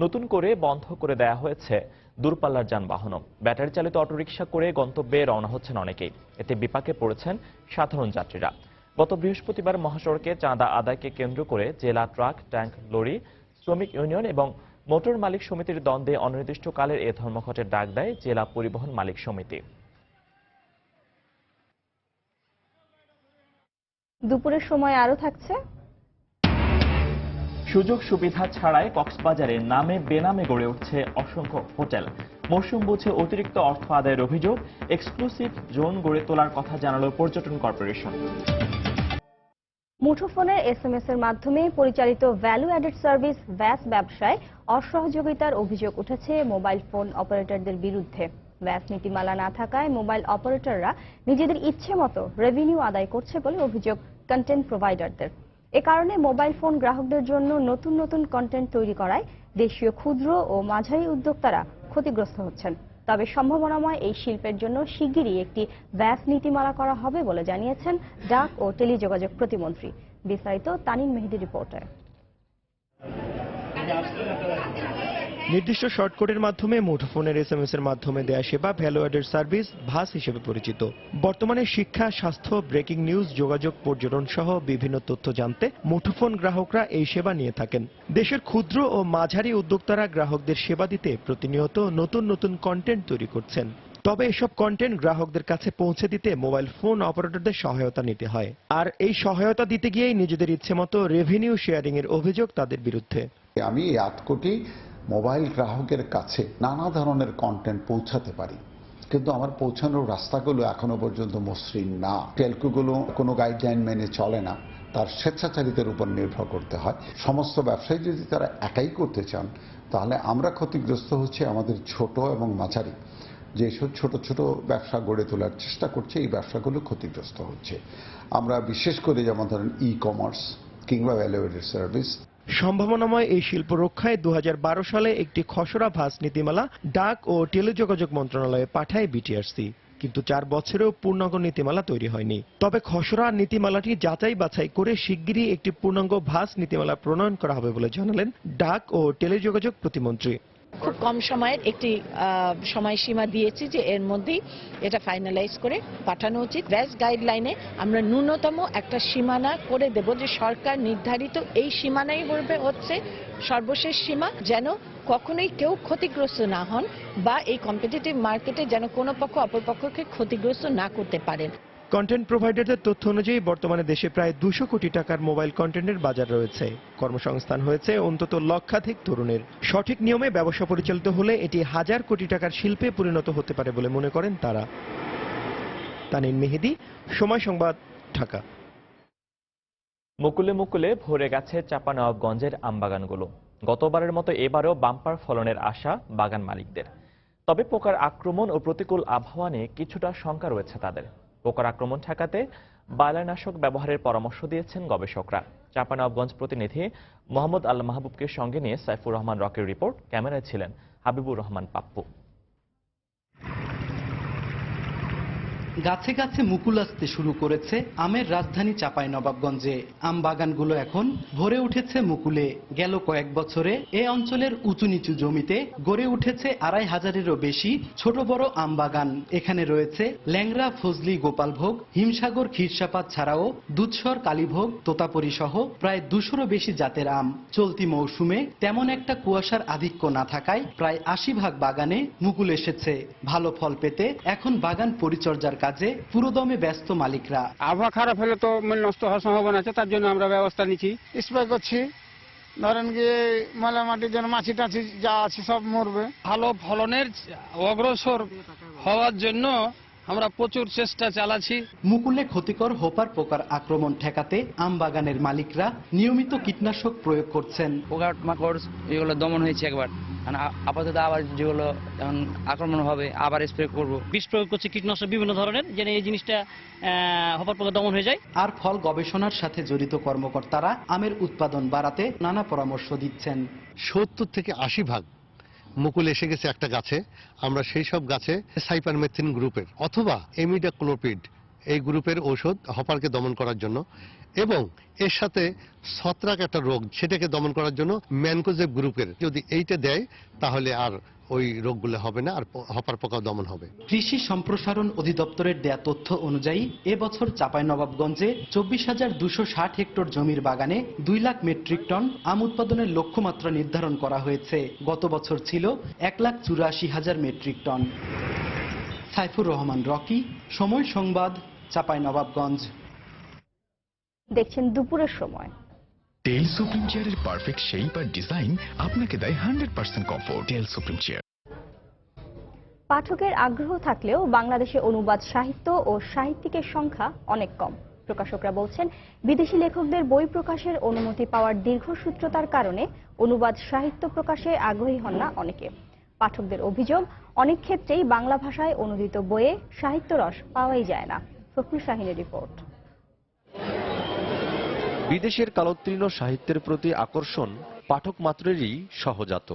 নতুন করে বন্ধ করে দেয়া হয়েছে দূরপাল্লার যানবাহনও। ব্যাটারি চালিত অটোরিকশা করে গন্তব্যে রওনা হচ্ছেন অনেকেই। এতে বিপাকে পড়েছেন সাধারণ যাত্রীরা। গত বৃহস্পতিবার মহাসড়কে চাঁদা আদায়কে কেন্দ্র করে জেলা ট্রাক, ট্যাঙ্ক, লরি শ্রমিক ইউনিয়ন এবং মোটর মালিক সমিতির দ্বন্দ্বে অনির্দিষ্টকালের এ ধর্মঘটের ডাক দেয় জেলা পরিবহন মালিক সমিতি। দুপুরের সময় আরো থাকছে সুযোগ সুবিধা ছাড়াই কক্সবাজারে নামে বেনামে গড়ে উঠছে অসংখ্য হোটেল। মৌসুম বুঝে অতিরিক্ত অর্থ আদায়ের অভিযোগ। এক্সক্লুসিভ জোন গড়ে তোলার কথা জানালো পর্যটন কর্পোরেশন। মুঠোফোনের এসএমএস এর মাধ্যমে পরিচালিত ভ্যালু অ্যাডেড সার্ভিস ভ্যাস ব্যবসায় অসহযোগিতার অভিযোগ উঠেছে মোবাইল ফোন অপারেটরদের বিরুদ্ধে। ভ্যাস নীতিমালা না থাকায় মোবাইল অপারেটররা নিজেদের ইচ্ছে মতো রেভিনিউ আদায় করছে বলে অভিযোগ কন্টেন্ট প্রোভাইডারদের। এ কারণে মোবাইল ফোন গ্রাহকদের জন্য নতুন নতুন কন্টেন্ট তৈরি করায় দেশীয় ক্ষুদ্র ও মাঝারি উদ্যোক্তারা ক্ষতিগ্রস্ত হচ্ছেন। তবে সম্ভাবনাময় এই শিল্পের জন্য শিগগিরই একটি ভ্যাস নীতিমালা করা হবে বলে জানিয়েছেন ডাক ও টেলিযোগাযোগ প্রতিমন্ত্রী। বিস্তারিত তানিম মেহেদি রিপোর্টে। নির্দিষ্ট শর্টকোডের মাধ্যমে মুঠোফোনের এসএমএস এর মাধ্যমে দেয়া সেবা ভ্যালু অ্যাডেড সার্ভিস ভাস হিসেবে পরিচিত। বর্তমানে শিক্ষা, স্বাস্থ্য, ব্রেকিং নিউজ, যোগাযোগ, পর্যটন সহ বিভিন্ন তথ্য জানতে মুঠোফোন গ্রাহকরা এই সেবা নিয়ে থাকেন। দেশের ক্ষুদ্র ও মাঝারি উদ্যোক্তারা গ্রাহকদের সেবা দিতে প্রতিনিয়ত নতুন নতুন কন্টেন্ট তৈরি করছেন। তবে এসব কন্টেন্ট গ্রাহকদের কাছে পৌঁছে দিতে মোবাইল ফোন অপারেটরদের সহায়তা নিতে হয়। আর এই সহায়তা দিতে গিয়েই নিজেদের ইচ্ছে মতো রেভিনিউ শেয়ারিং এর অভিযোগ তাদের বিরুদ্ধে। আমি 8 কোটি মোবাইল গ্রাহকের কাছে নানা ধরনের কন্টেন্ট পৌঁছাতে পারি, কিন্তু আমার পৌঁছানোর রাস্তাগুলো এখনো পর্যন্ত মসৃণ না। টেলকোগুলো কোনো গাইডলাইন মেনে চলে না। তার স্বেচ্ছাচারিতার উপর নির্ভর করতে হয়। সমস্ত ব্যবসায়ী যদি তারা একাই করতে চান তাহলে আমরা ক্ষতিগ্রস্ত হচ্ছে আমাদের ছোট এবং মাঝারি যেসব ছোট ছোট ব্যবসা গড়ে তোলার চেষ্টা করছে, এই ব্যবসাগুলো ক্ষতিগ্রস্ত হচ্ছে। আমরা বিশেষ করে যেমন ধরেন ই-কমার্স কিংবা ভ্যালু অ্যাডেড সার্ভিস। সম্ভাবনাময় এই শিল্প রক্ষায় 2012 সালে একটি খসড়া ভাস নীতিমালা ডাক ও টেলিযোগাযোগ মন্ত্রণালয়ে পাঠায় বিটিআরসি, কিন্তু 4 বছরেও পূর্ণাঙ্গ নীতিমালা তৈরি হয়নি। তবে খসড়া নীতিমালাটি যাচাই বাছাই করে শিগগিরই একটি পূর্ণাঙ্গ ভাস নীতিমালা প্রণয়ন করা হবে বলে জানালেন ডাক ও টেলিযোগাযোগ প্রতিমন্ত্রী। খুব কম সময়ের একটি সময়সীমা দিয়েছি যে এর মধ্যেই এটা ফাইনালাইজ করে পাঠানো উচিত। ব্যাস গাইডলাইনে আমরা ন্যূনতম একটা সীমানা করে দেব যে সরকার নির্ধারিত এই সীমানাই হচ্ছে সর্বশেষ সীমা, যেন কখনোই কেউ ক্ষতিগ্রস্ত না হন বা এই কম্পিটিটিভ মার্কেটে যেন কোনো পক্ষ অপর পক্ষকে ক্ষতিগ্রস্ত না করতে পারেন। কন্টেন্ট প্রোভাইডারদের তথ্য অনুযায়ী বর্তমানে দেশে প্রায় 200 কোটি টাকার মোবাইল কন্টেন্টের বাজার রয়েছে। কর্মসংস্থান হয়েছে অন্তত লক্ষাধিক তরুণের। সঠিক নিয়মে ব্যবসা পরিচালিত হলে এটি হাজার কোটি টাকার শিল্পে পরিণত হতে পারে বলে মনে করেন তারা। তানিন মেহেদি, সময় সংবাদ, ঢাকা। মুকুলে মুকুলে ভরে গেছে চাঁপানবাবগঞ্জের আমবাগানগুলো। গতবারের মতো এবারেও বাম্পার ফলনের আশা বাগান মালিকদের। তবে পোকার আক্রমণ ও প্রতিকূল আবহাওয়া নিয়ে কিছুটা শঙ্কা রয়েছে তাদের। পোকার আক্রমণ ঠেকাতে বালাইনাশক ব্যবহারের পরামর্শ দিয়েছেন গবেষকরা। চাঁপানবাবগঞ্জ প্রতিনিধি মোহাম্মদ আল মাহবুবকে সঙ্গে নিয়ে সাইফুর রহমান রকের রিপোর্ট। ক্যামেরায় ছিলেন হাবিবুর রহমান পাপ্পু। গাছে গাছে মুকুল আসতে শুরু করেছে আমের রাজধানী চাঁপাইনবাবগঞ্জে। আম বাগানগুলো এখন ভরে উঠেছে মুকুলে। গেল কয়েক বছরে এ অঞ্চলের উঁচু নিচু জমিতে গড়ে উঠেছে 2500-এরও বেশি ছোট বড় আম বাগান। এখানে রয়েছে ল্যাংড়া, ফজলি, গোপালভোগ, হিমসাগর, ক্ষীরসাপাত ছাড়াও দুধসর, কালীভোগ, তোতাপুরি সহ প্রায় 200-রও বেশি জাতের আম। চলতি মৌসুমে তেমন একটা কুয়াশার আধিক্য না থাকায় প্রায় 80% বাগানে মুকুল এসেছে। ভালো ফল পেতে এখন বাগান পরিচর্যার কাজে পুরোদমে ব্যস্ত মালিকরা। আবহাওয়া খারাপ হলে তো নষ্ট হওয়ার সম্ভাবনা আছে, তার জন্য আমরা ব্যবস্থা নিচ্ছি, স্প্রে করছি। ধরেন গিয়ে ময়লা মাটির জন্য মাছি টাছি যা আছে সব মরবে। ভালো ফলনের অগ্রসর হওয়ার জন্য আমরা প্রচুর চেষ্টা চালাচ্ছি। মুকুলে ক্ষতিকর হোপার পোকার আক্রমণ ঠেকাতে আম বাগানের মালিকরা নিয়মিত কীটনাশক প্রয়োগ করছেন। পোকামাকড় এগুলো দমন হয়েছে একবার, আপাতত আবার যেগুলো এখন আক্রমণ হবে আবার স্প্রে করব। বিষ প্রয়োগ করছে কীটনাশক বিভিন্ন ধরনের, যেন এই জিনিসটা হোপার পোকা দমন হয়ে যায়। আর ফল গবেষণার সাথে জড়িত কর্মকর্তারা আমের উৎপাদন বাড়াতে নানা পরামর্শ দিচ্ছেন। 70 থেকে 80% মুকুল এসে গেছে একটা গাছে। আমরা সেই সব গাছে সাইপারমেথ্রিন গ্রুপের অথবা এমিডাক্লোপিড এই গ্রুপের ঔষধ হপারকে দমন করার জন্য, এবং এর সাথে ছত্রাক একটা রোগ সেটাকে দমন করার জন্য ম্যানকোজেব গ্রুপের যদি এইটা দেয় তাহলে আর ওই রোগগুলো হবে না, আর হপার পোকাও দমন হবে। কৃষি সম্প্রসারণ অধিদপ্তরের দেয়া তথ্য অনুযায়ী এবছর চাঁপাইনবাবগঞ্জে 24,260 হেক্টর জমির বাগানে 2 লাখ মেট্রিক টন আম উৎপাদনের লক্ষ্যমাত্রা নির্ধারণ করা হয়েছে। গত বছর ছিল 1,84,000 মেট্রিক টন। সাইফুর রহমান রকি, সময় সংবাদ, চাঁপাইনবাবগঞ্জ। দেখছেন দুপুরের সময়। টেল সুপ্রিম চেয়ারের পারফেক্ট শেপ আর ডিজাইন আপনাকে দেয় 100% কমফোর্ট। টেল সুপ্রিম চেয়ার। পাঠকের আগ্রহ থাকলেও বাংলাদেশে অনুবাদ সাহিত্য ও সাহিত্যিকের সংখ্যা অনেক কম। প্রকাশকরা বলছেন, বিদেশি লেখকদের বই প্রকাশের অনুমতি পাওয়ার দীর্ঘসূত্রতার কারণে অনুবাদ সাহিত্য প্রকাশে আগ্রহী হন না অনেকে। পাঠকদের অভিযোগ, অনেক ক্ষেত্রেই বাংলা ভাষায় অনুদিত বইয়ে সাহিত্য রস পাওয়াই যায় না। ফখরুল শাহিনের রিপোর্ট। বিদেশের কালোত্তীর্ণ সাহিত্যের প্রতি আকর্ষণ পাঠক মাত্রেরই সহজাত,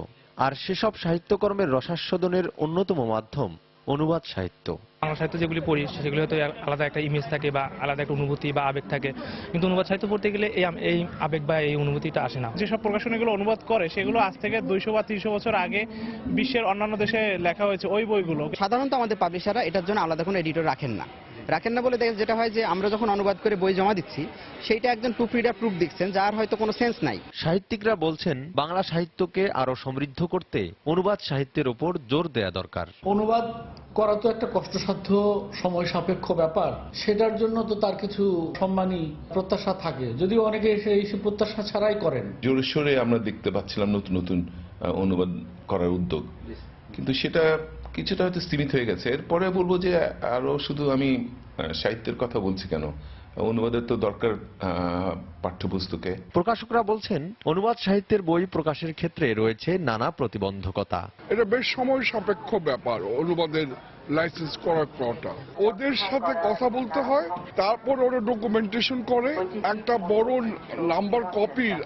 আর সেসব সাহিত্যকর্মের রসাস্বাদনের অন্যতম মাধ্যম অনুবাদ সাহিত্য। বাংলা সাহিত্য যেগুলি পড়ি সেগুলি হয়তো আলাদা একটা ইমেজ থাকে বা আলাদা একটা অনুভূতি বা আবেগ থাকে, কিন্তু অনুবাদ সাহিত্য পড়তে গেলে এই আবেগ বা এই অনুভূতিটা আসে না। যেসব প্রকাশনীগুলো অনুবাদ করে সেগুলো আজ থেকে 200 বা 300 বছর আগে বিশ্বের অন্যান্য দেশে লেখা হয়েছে ওই বইগুলো। সাধারণত আমাদের পাবলিশাররা এটার জন্য আলাদা কোনো এডিটর রাখেন না বলে যেটা হয় যে আমরা যখন অনুবাদ করে বই জমা দিচ্ছি সেইটা একজন প্রুফ রিডার প্রুফ দিচ্ছেন, যার হয়তো কোনো সেন্স নাই। সাহিত্যিকরা বলছেন, বাংলা সাহিত্যকে আরো সমৃদ্ধ করতে অনুবাদ সাহিত্যের উপর জোর দেয়া দরকার। অনুবাদ করা তো একটা কষ্টসাধ্য সময় সাপেক্ষ ব্যাপার, সেটার জন্য তো তার কিছু সম্মানী প্রত্যাশা থাকে, যদিও অনেকে এই প্রত্যাশা ছাড়াই করেন। জোরে সোরে আমরা দেখতে পাচ্ছিলাম নতুন নতুন অনুবাদ করার উদ্যোগ, কিন্তু সেটা কিছুটা হয়তো সীমিত হয়ে গেছে। এরপরে বলবো যে আরো শুধু আমি সাহিত্যের কথা বলছি কেন, অনুবাদের তো দরকার পাঠ্যপুস্তকে। প্রকাশকরা বলছেন অনুবাদ সাহিত্যের বই প্রকাশের ক্ষেত্রে রয়েছে নানা প্রতিবন্ধকতা। এটা বেশ সময় সাপেক্ষ ব্যাপার অনুবাদের লাইসেন্স করাটা। ওদের সাথে কথা বলতে হয়, তারপর ওরা ডকুমেন্টেশন করে একটা বড় নাম্বার কপির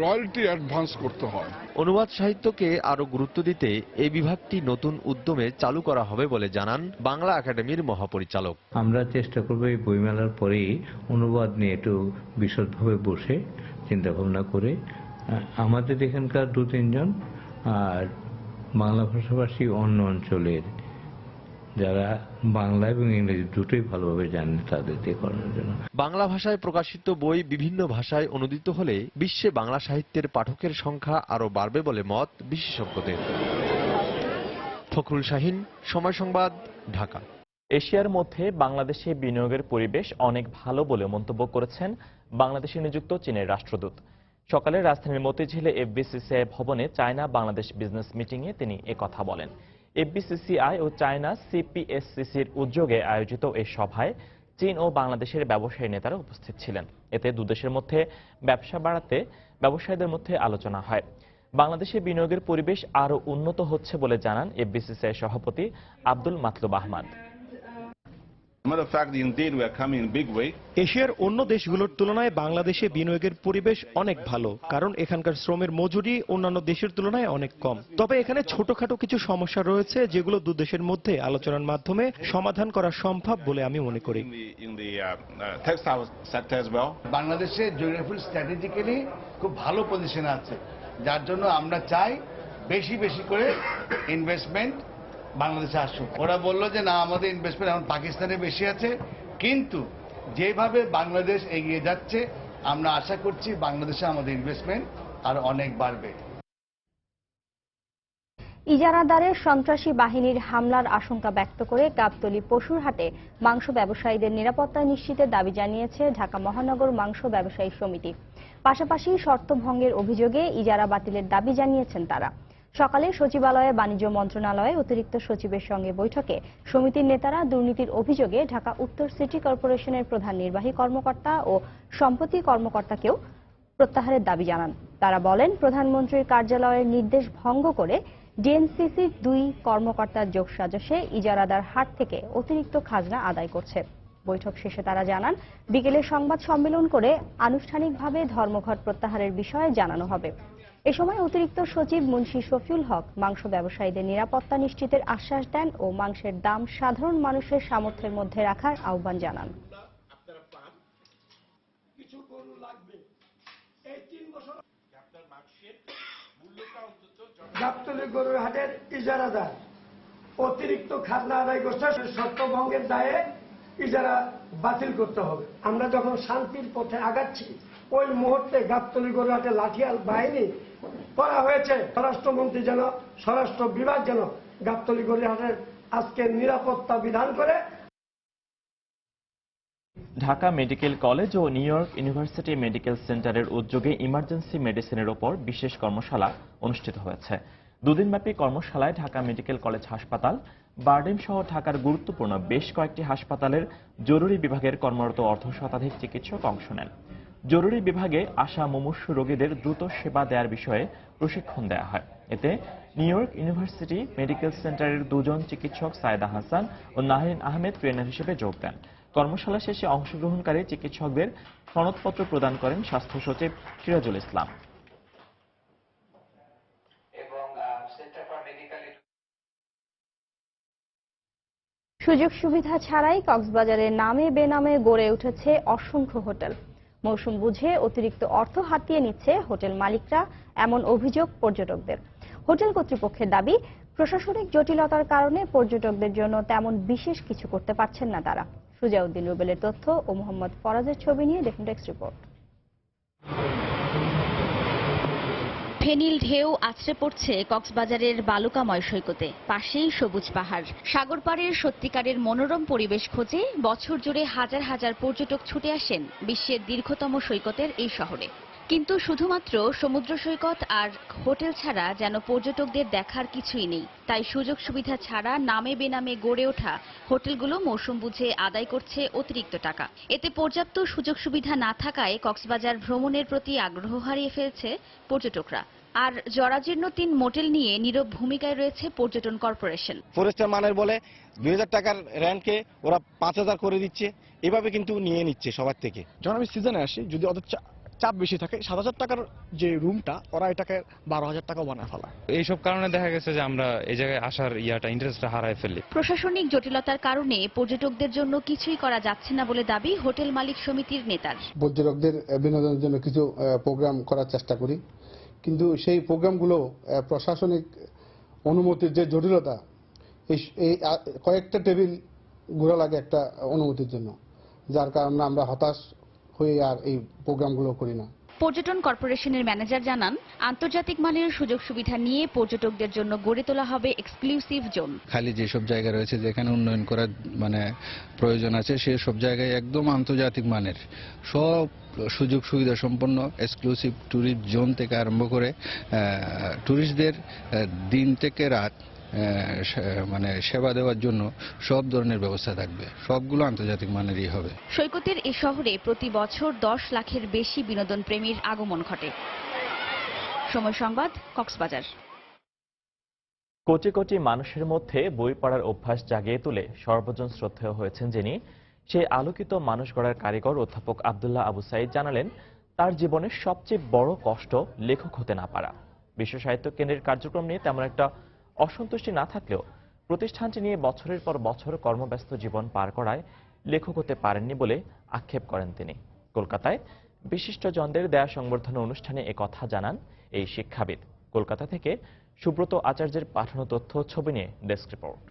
রয়্যালটি অ্যাডভান্স করতে হয়। অনুবাদ সাহিত্যকে আরো গুরুত্ব দিতে এই বিভাগটি নতুন উদ্যমে চালু করা হবে বলে জানান বাংলা একাডেমির মহাপরিচালক। আমরা চেষ্টা করব এই বইমেলার পরেই অনুবাদ নিয়ে একটু বিশদভাবে বসে চিন্তা ভাবনা করে আমাদের এখানকার 2-3 জন আর বাংলা ভাষাভাষী অন্য অঞ্চলের যারা বাংলা এবং ইংরেজি দুটোই ভালোভাবে জানেন তাদের দিয়ে করানোর জন্য। বাংলা ভাষায় প্রকাশিত বই বিভিন্ন ভাষায় অনুদিত হলে বিশ্বে বাংলা সাহিত্যের পাঠকের সংখ্যা আরো বাড়বে বলে মত বিশেষজ্ঞদের। ফখরুল শাহিন, সময় সংবাদ, ঢাকা। এশিয়ার মধ্যে বাংলাদেশে বিনিয়োগের পরিবেশ অনেক ভালো বলে মন্তব্য করেছেন বাংলাদেশে নিযুক্ত চীনের রাষ্ট্রদূত। সকালে রাজধানীর মতিঝিলে এফবিসিসিআই ভবনে চায়না বাংলাদেশ বিজনেস মিটিংয়ে তিনি একথা বলেন। এফবিসিসিআই ও চায়না সিপিএসসিসির উদ্যোগে আয়োজিত এই সভায় চীন ও বাংলাদেশের ব্যবসায়ী নেতারা উপস্থিত ছিলেন। এতে দুদেশের মধ্যে ব্যবসা বাড়াতে ব্যবসায়ীদের মধ্যে আলোচনা হয়। বাংলাদেশে বিনিয়োগের পরিবেশ আরও উন্নত হচ্ছে বলে জানান এফবিসিসিআই সভাপতি আব্দুল মাতলুব আহমদ। এশিয়ার অন্য দেশগুলোর তুলনায় বাংলাদেশে বিনিয়োগের পরিবেশ অনেক ভালো, কারণ এখানকার শ্রমের মজুরি অন্যান্য দেশের তুলনায় অনেক কম। তবে এখানে ছোটখাটো কিছু সমস্যা রয়েছে যেগুলো দু দেশের মধ্যে আলোচনার মাধ্যমে সমাধান করা সম্ভব বলে আমি মনে করি। বাংলাদেশে জিওগ্রাফিক্যাল স্ট্র্যাটেজিক্যালি খুব ভালো পজিশনে আছে, যার জন্য আমরা চাই বেশি বেশি করে ইনভেস্টমেন্ট বাংলাদেশে আসুক। ওরা বললো যে না, আমাদের ইনভেস্টমেন্ট এখন পাকিস্তানে বেশি আছে, কিন্তু যেভাবে বাংলাদেশ এগিয়ে যাচ্ছে আমরা আশা করছি বাংলাদেশে আমাদের ইনভেস্টমেন্ট আর অনেক বাড়বে। ইজারাদারের সন্ত্রাসী বাহিনীর হামলার আশঙ্কা ব্যক্ত করে গাবতলী পশুর হাটে মাংস ব্যবসায়ীদের নিরাপত্তা নিশ্চিতের দাবি জানিয়েছে ঢাকা মহানগর মাংস ব্যবসায়ী সমিতি। পাশাপাশি শর্ত ভঙ্গের অভিযোগে ইজারা বাতিলের দাবি জানিয়েছেন তারা। সকালে সচিবালয়ে বাণিজ্য মন্ত্রণালয়ে অতিরিক্ত সচিবের সঙ্গে বৈঠকে সমিতির নেতারা দুর্নীতির অভিযোগে ঢাকা উত্তর সিটি কর্পোরেশনের প্রধান নির্বাহী কর্মকর্তা ও সম্পত্তি কর্মকর্তাকেও প্রত্যাহারের দাবি জানান। তারা বলেন, প্রধানমন্ত্রীর কার্যালয়ের নির্দেশ ভঙ্গ করে ডিএনসিসির 2 কর্মকর্তার যোগসাজশে ইজারাদার হাট থেকে অতিরিক্ত খাজনা আদায় করছে। বৈঠক শেষে তারা জানান, বিকেলে সংবাদ সম্মেলন করে আনুষ্ঠানিকভাবে ধর্মঘট প্রত্যাহারের বিষয়ে জানানো হবে। এ সময় অতিরিক্ত সচিব মুন্সি শফিউল হক মাংস ব্যবসায়ীদের নিরাপত্তা নিশ্চিতের আশ্বাস দেন ও মাংসের দাম সাধারণ মানুষের সামর্থ্যের মধ্যে রাখার আহ্বান জানান। গাবতলী গরুর হাটের ইজারাদার অতিরিক্ত খাজনা আদায় করছে, শর্ত ভঙ্গের দায়ে ইজারা বাতিল করতে হবে। আমরা যখন শান্তির পথে আগাচ্ছি ওই মুহূর্তে গাবতলী গরুর হাটে লাঠিয়াল বাহিনী করা হয়েছে। স্বরাষ্ট্রমন্ত্রী যেন, স্বরাষ্ট্র বিভাগ যেন গাবতলী গরুর হাটের আজকে নিরাপত্তা বিধান করে। ঢাকা মেডিকেল কলেজ ও নিউ ইয়র্ক ইউনিভার্সিটি মেডিকেল সেন্টারের উদ্যোগে ইমার্জেন্সি মেডিসিনের ওপর বিশেষ কর্মশালা অনুষ্ঠিত হয়েছে। 2 দিনব্যাপী কর্মশালায় ঢাকা মেডিকেল কলেজ হাসপাতাল, বারডেম সহ ঢাকার গুরুত্বপূর্ণ বেশ কয়েকটি হাসপাতালের জরুরি বিভাগের কর্মরত অর্ধশতাধিক চিকিৎসক অংশ নেন। জরুরি বিভাগে আসা মুমূর্ষু রোগীদের দ্রুত সেবা দেওয়ার বিষয়ে প্রশিক্ষণ দেওয়া হয়। এতে নিউ ইয়র্ক ইউনিভার্সিটি মেডিকেল সেন্টারের 2 জন চিকিৎসক সায়েদা হাসান ও নাহিন আহমেদ ট্রেনার হিসেবে যোগ দেন। কর্মশালা শেষে অংশগ্রহণকারী চিকিৎসকদের সনদপত্র প্রদান করেন স্বাস্থ্য সচিব সিরাজুল ইসলাম। সুযোগ সুবিধা ছাড়াই কক্সবাজারের নামে বেনামে গড়ে উঠেছে অসংখ্য হোটেল। মৌসুম বুঝে অতিরিক্ত অর্থ হাতিয়ে নিচ্ছে হোটেল মালিকরা, এমন অভিযোগ পর্যটকদের। হোটেল কর্তৃপক্ষের দাবি, প্রশাসনিক জটিলতার কারণে পর্যটকদের জন্য তেমন বিশেষ কিছু করতে পারছেন না তারা। সুজাউদ্দিন রুবেলের তথ্য ও মোহাম্মদ ফরাজের ছবি নিয়ে দেখুন ডেস্ক রিপোর্ট। ফেনীল ঢেউ আছড়ে পড়ছে কক্সবাজারের বালুকাময় সৈকতে, পাশেই সবুজ পাহাড়। সাগর পাড়ের সত্যিকারের মনোরম পরিবেশ খোঁজে বছর জুড়ে হাজার হাজার পর্যটক ছুটে আসেন বিশ্বের দীর্ঘতম সৈকতের এই শহরে। কিন্তু শুধুমাত্র সমুদ্র সৈকত আর হোটেল ছাড়া যেন পর্যটকদের দেখার কিছুই নেই। তাই সুযোগ সুবিধা ছাড়া নামে বেনামে গড়ে ওঠা হোটেলগুলো মৌসুম বুঝে আদায় করছে অতিরিক্ত টাকা। এতে পর্যাপ্ত সুযোগ সুবিধা না থাকায় কক্সবাজার ভ্রমণের প্রতি আগ্রহ হারিয়ে ফেলছে পর্যটকরা। আর জরাজীর্ণ 3 মোটেল নিয়ে নীরব ভূমিকায় রয়েছে পর্যটন কর্পোরেশন। ফরেস্টার মানের বলে 2000 টাকার রেন্টকে ওরা 5000 করে দিচ্ছে, এভাবে কিন্তু নিয়ে নিচ্ছে সবার থেকে। যখন আমি সিজনে আসি, যদি ওদের চাপ বেশি থাকে, 7000 টাকার যে রুমটা ওরা এটাকে 12000 টাকা বানায় ফেলা। এইসব কারণে দেখা গেছে যে আমরা এই জায়গায় আসার ইন্টারেস্টটা হারায় ফেলি। প্রশাসনিক জটিলতার কারণে পর্যটকদের জন্য কিছুই করা যাচ্ছে না বলে দাবি হোটেল মালিক সমিতির নেতার। পর্যটকদের বিনোদনের জন্য কিছু প্রোগ্রাম করার চেষ্টা করি, কিন্তু সেই প্রোগ্রামগুলো প্রশাসনিক অনুমতির যে জটিলতা, এই কয়েকটা টেবিল ঘোরা লাগে একটা অনুমতির জন্য, যার কারণে আমরা হতাশ হয়ে আর এই প্রোগ্রামগুলো করি না। পর্যটন কর্পোরেশনের ম্যানেজার জানান, আন্তর্জাতিক মানের সুযোগ সুবিধা নিয়ে পর্যটকদের জন্য গড়ে তোলা হবে এক্সক্লুসিভ জোন। খালি যেসব জায়গা রয়েছে যেখানে উন্নয়ন করার প্রয়োজন আছে, সেসব জায়গায় একদম আন্তর্জাতিক মানের সব সুযোগ সুবিধা সম্পন্ন এক্সক্লুসিভ ট্যুরিস্ট জোন থেকে আরম্ভ করে ট্যুরিস্টদের দিন থেকে রাত সেবা দেওয়ার জন্য সব ধরনের ব্যবস্থা থাকবে। সবগুলো আন্তর্জাতিক মানেরই হবে। সৈকতের এ শহরে প্রতি বছর 10 লাখের বেশি বিনোদন প্রেমীর আগমন ঘটে। সময় সংবাদ, কক্সবাজার। কোটি কোটি মানুষের মধ্যে বই পড়ার অভ্যাস জাগিয়ে তুলে সর্বজন শ্রদ্ধেয় হয়েছেন যিনি, সেই আলোকিত মানুষ গড়ার কারিগর অধ্যাপক আব্দুল্লাহ আবু সাঈদ জানালেন, তার জীবনের সবচেয়ে বড় কষ্ট লেখক হতে না পারা। বিশ্ব সাহিত্য কেন্দ্রের কার্যক্রম নিয়ে তেমন একটা অসন্তুষ্টি না থাকলেও প্রতিষ্ঠানটি নিয়ে বছরের পর বছর কর্মব্যস্ত জীবন পার করায় লেখক হতে পারেননি বলে আক্ষেপ করেন তিনি। কলকাতায় বিশিষ্টজনদের দেয়া সংবর্ধনা অনুষ্ঠানে একথা জানান এই শিক্ষাবিদ। কলকাতা থেকে সুব্রত আচার্যের পাঠানো তথ্য ছবি নিয়ে ডেস্ক রিপোর্ট।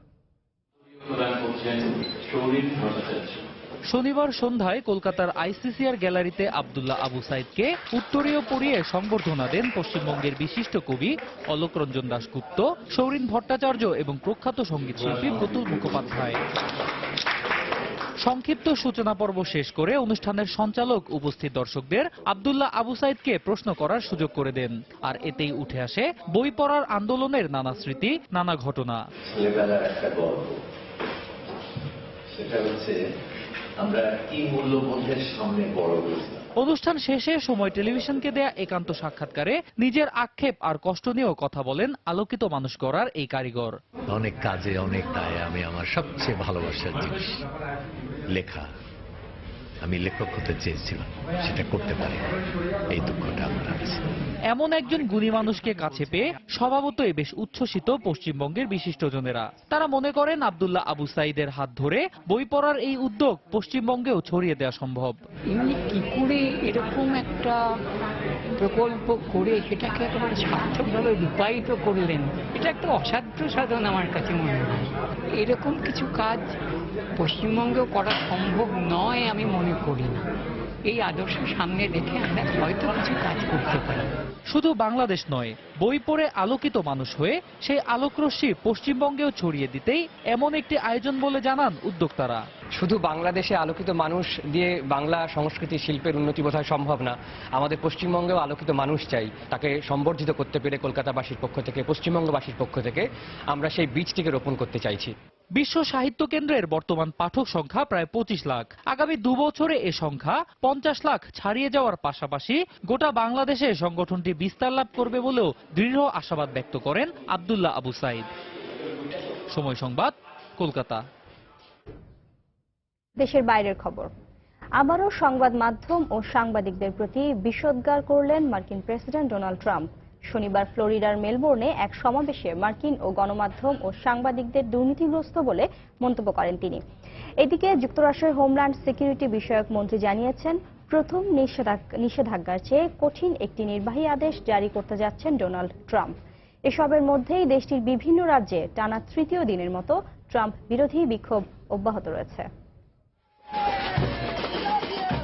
শনিবার সন্ধ্যায় কলকাতার আইসিসিআর গ্যালারিতে আব্দুল্লাহ আবু সাঈদকে উত্তরীয় পরিয়ে সংবর্ধনা দেন পশ্চিমবঙ্গের বিশিষ্ট কবি অলোক রঞ্জন দাশগুপ্ত, সৌরিন ভট্টাচার্য এবং প্রখ্যাত সঙ্গীত শিল্পী প্রতুল মুখোপাধ্যায়। সংক্ষিপ্ত সূচনা পর্ব শেষ করে অনুষ্ঠানের সঞ্চালক উপস্থিত দর্শকদের আব্দুল্লাহ আবু সাঈদকে প্রশ্ন করার সুযোগ করে দেন। আর এতেই উঠে আসে বই পড়ার আন্দোলনের নানা স্মৃতি, নানা ঘটনা। সেটা হচ্ছে আমরা কি মূল্যবোধের সামনে বড় হয়েছি। অনুষ্ঠান শেষে সময় টেলিভিশনকে দেয়া একান্ত সাক্ষাৎকারে নিজের আক্ষেপ আর কষ্ট নিয়েও কথা বলেন আলোকিত মানুষ গড়ার এই কারিগর। অনেক কাজে অনেক দায়ে আমি আমার সবচেয়ে ভালোবাসার জিনিস লেখা, আমি লেখক হতে চেয়েছিলাম, সেটা করতে পারি, এই দুঃখটা আমার আছে। এমন একজন গুণী মানুষকে কাছে পেয়ে স্বভাবতই বেশ উচ্ছ্বসিত পশ্চিমবঙ্গের বিশিষ্টজনেরা। তারা মনে করেন আব্দুল্লাহ আবু সাঈদের হাত ধরে বই পড়ার এই উদ্যোগ পশ্চিমবঙ্গেও ছড়িয়ে দেওয়া সম্ভব। কি করে এরকম একটা প্রকল্প করে সেটাকে একেবারে সার্থকভাবে রূপায়িত করলেন, এটা একটা অসাধ্য সাধন আমার কাছে মনে হয়। এরকম কিছু কাজ পশ্চিমবঙ্গেও করা সম্ভব নয় আমি মনে করি না। এই আদর্শ সামনে রেখে আমরা হয়তো কিছু কাজ করতে পারি। শুধু বাংলাদেশ নয়, বই পড়ে আলোকিত মানুষ হয়ে সেই আলোকরশ্মি পশ্চিমবঙ্গেও ছড়িয়ে দিতেই এমন একটি আয়োজন বলে জানান উদ্যোক্তারা। শুধু বাংলাদেশে আলোকিত মানুষ দিয়ে বাংলা সংস্কৃতি শিল্পের উন্নতি বোধহয় সম্ভব না। আমাদের পশ্চিমবঙ্গেও আলোকিত মানুষ চাই। তাকে সম্বর্ধিত করতে পেরে কলকাতাবাসীর পক্ষ থেকে, পশ্চিমবঙ্গবাসীর পক্ষ থেকে আমরা সেই বীজটিকে রোপণ করতে চাইছি। বিশ্ব সাহিত্য কেন্দ্রের বর্তমান পাঠক সংখ্যা প্রায় 25 লাখ। আগামী 2 বছরে এ সংখ্যা 50 লাখ ছাড়িয়ে যাওয়ার পাশাপাশি গোটা বাংলাদেশে সংগঠনটি বিস্তার লাভ করবে বলেও দৃঢ় আশাবাদ ব্যক্ত করেন আব্দুল্লাহ আবু সাঈদ। সময় সংবাদ, কলকাতা। দেশের বাইরের খবর। আবারও সংবাদ মাধ্যম ও সাংবাদিকদের প্রতি বিষোদ্গার করলেন মার্কিন প্রেসিডেন্ট ডোনাল্ড ট্রাম্প। শনিবার ফ্লোরিডার মেলবোর্নে এক সমাবেশে মার্কিন ও গণমাধ্যম ও সাংবাদিকদের দুর্নীতিগ্রস্ত বলে মন্তব্য করেন তিনি। এদিকে যুক্তরাষ্ট্রের হোমল্যান্ড সিকিউরিটি বিষয়ক মন্ত্রী জানিয়েছেন, প্রথম নিষেধাজ্ঞার চেয়ে কঠিন একটি নির্বাহী আদেশ জারি করতে যাচ্ছেন ডোনাল্ড ট্রাম্প। এসবের মধ্যেই দেশটির বিভিন্ন রাজ্যে টানা 3য় দিনের মতো ট্রাম্প বিরোধী বিক্ষোভ অব্যাহত রয়েছে।